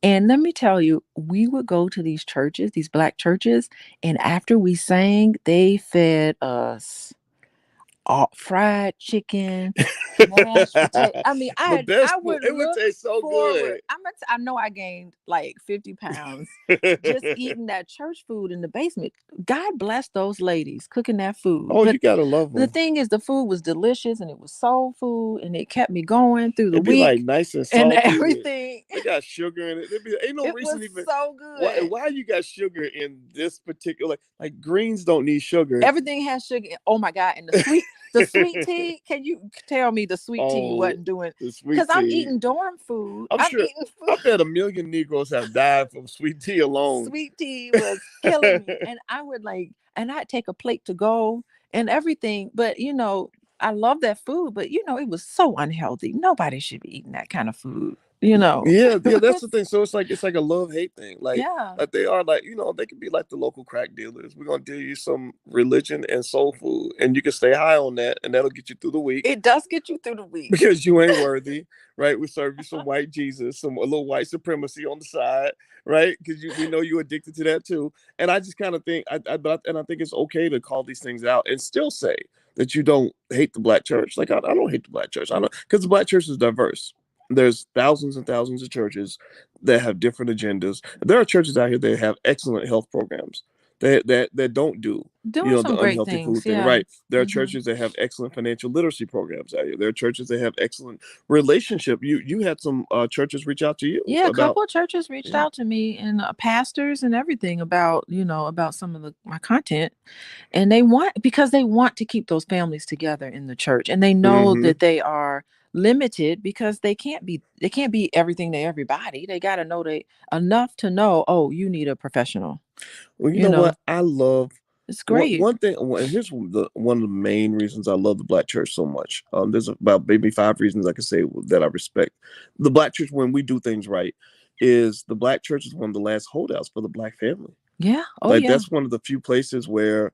And let me tell you, we would go to these churches, these black churches, and after we sang, they fed us all fried chicken, mashed potato. I mean, The I best food, would it would look taste so forward. good. I know I gained like 50 pounds just eating that church food in the basement. God bless those ladies cooking that food. Oh, But you gotta love the them. thing is, the food was delicious and it was soul food and it kept me going through the It'd be like week nice and and salty with everything. they got sugar in it. Ain't no It reason was even so good. why you got sugar in this particular like greens don't need sugar. Everything has sugar. Oh my God. And the sweet tea. Can you tell me the sweet tea Oh, wasn't doing? the Because sweet I'm tea. eating dorm food. I'm I'm sure eating I food. bet a million Negroes have died from sweet tea alone. Sweet tea was killing me. And I would and I'd take a plate to go and everything. But I love that food, but it was so unhealthy. Nobody should be eating that kind of food, you know. Yeah, that's the thing. So it's like a love hate thing. Yeah. Like they are like they could be like the local crack dealers. We're gonna deal you some religion and soul food, and you can stay high on that, and that'll get you through the week It does get you through the week. because you ain't worthy, right? We serve you some white Jesus, a little white supremacy on the side, right? Because we know you're addicted to that too. And I just kind of think, and I think it's okay to call these things out and still say that you don't hate the black church. Like I don't hate the black church. I don't because the black church is diverse. There's thousands and thousands of churches that have different agendas. There are churches out here that have excellent health programs. that don't do Doing some the great unhealthy things. food thing, Yeah. right? There are churches that have excellent financial literacy programs out here. There are churches that have excellent relationship. You had some churches reach out to you Yeah, a about. couple of churches reached Yeah. out to me and pastors and everything about, about some of my content. And because they want to keep those families together in the church. And they know Mm-hmm. that they are limited because they can't be everything to everybody. They got to know they enough to know, oh, you need a professional. Well, you You know know, what? I love it's great. one thing. And here's one of the main reasons I love the Black church so much. There's about maybe 5 reasons I can say that I respect the Black church when we do things right. Is the Black church is one of the last holdouts for the Black family. Yeah. Oh, Like yeah. that's one of the few places where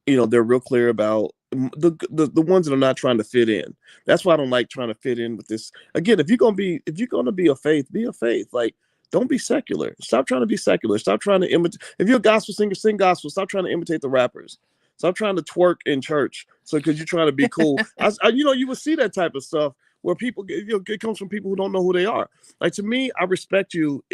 they're real clear about the ones that are not trying to fit in. That's why I don't like trying to fit in with this. Again, if you're gonna be a faith, be a faith. Like, don't be secular. Stop trying to be secular. Stop trying to imitate. If you're a gospel singer, sing gospel. Stop trying to imitate the rappers. Stop trying to twerk in church. So because you're trying to be cool, you would see that type of stuff where people, it comes from people who don't know who they are. Like, to me, I respect you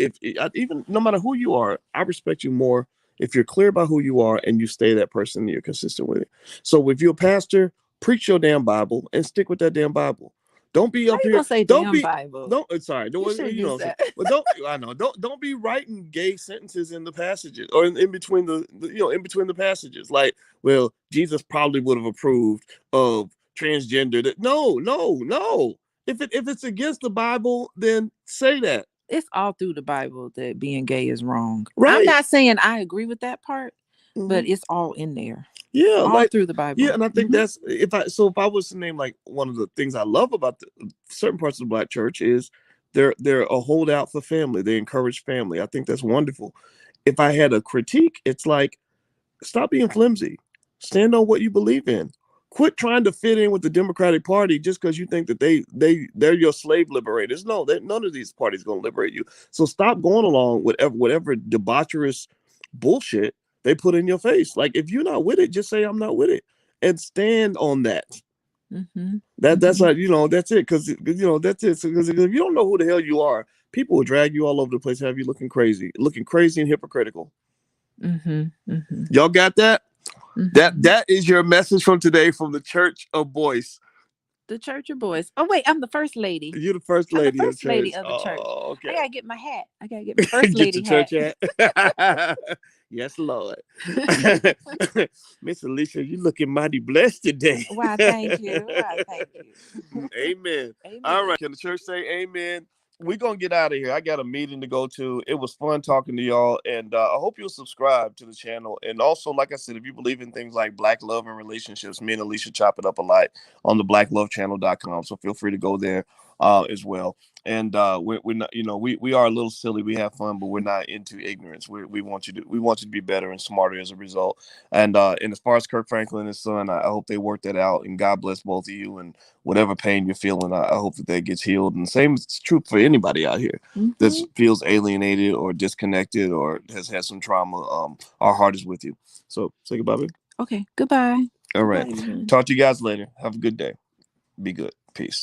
even no matter who you are. I respect you more if you're clear about who you are and you stay that person and you're consistent with it. So if you're a pastor, preach your damn Bible and stick with that damn Bible. Don't be How up you here. gonna say Don't damn be. Bible? Don't. Sorry. You Don't. shouldn't use that. But don't. I know. Don't be writing gay sentences in the passages or in between in between the passages. Like, well, Jesus probably would have approved of transgender. No. If it's against the Bible, then say that. It's all through the Bible that being gay is wrong. I'm Right. not saying I agree with that part, Mm-hmm. but it's all in there. Yeah, All like, through the yeah, Bible. and I think Hmm. that's if I was to name like one of the things I love about certain parts of the Black church is they're a holdout for family. They encourage family. I think that's wonderful. If I had a critique, it's like, stop being flimsy. Stand on what you believe in. Quit trying to fit in with the Democratic Party just because you think that they're your slave liberators. No, none of these parties going to liberate you. So stop going along with whatever debaucherous bullshit they put in your face. Like, if you're not with it, just say I'm not with it and stand on that. Hmm. That's Hmm. how that's it. Because that's it. Because if you don't know who the hell you are, people will drag you all over the place, have you looking crazy and hypocritical. Hmm. Hmm. Y'all got that? That Hmm. that is your message from today from the Church of Boys. The Church of Boys. Oh wait, I'm the first lady. You're the first I'm the lady of the first lady church. of the church. Oh, I okay. gotta get my hat. I gotta get my first Get your lady hat. church hat. Yes, Lord. Miss Alicia, you looking mighty blessed today. Why? Thank you. Why? Thank you. Amen. All Amen. right. Can the church say amen? We're going to get out of here. I got a meeting to go to. It was fun talking to y'all. And I hope you'll subscribe to the channel. And also, like I said, if you believe in things like Black love and relationships, me and Alicia chop it up a lot on the blacklovechannel.com. So feel free to go there as well. And we're not, we are a little silly. We have fun, but we're not into ignorance. We want you to be better and smarter as a result. And as far as Kirk Franklin and his son, I hope they work that out. And God bless both of you. And whatever pain you're feeling, I hope that gets healed. And the same is true for anybody out here that Hmm. feels alienated or disconnected or has had some trauma. Our heart is with you. So say goodbye, baby. Okay. Goodbye. All Goodbye, right. everyone. Talk to you guys later. Have a good day. Be good. Peace.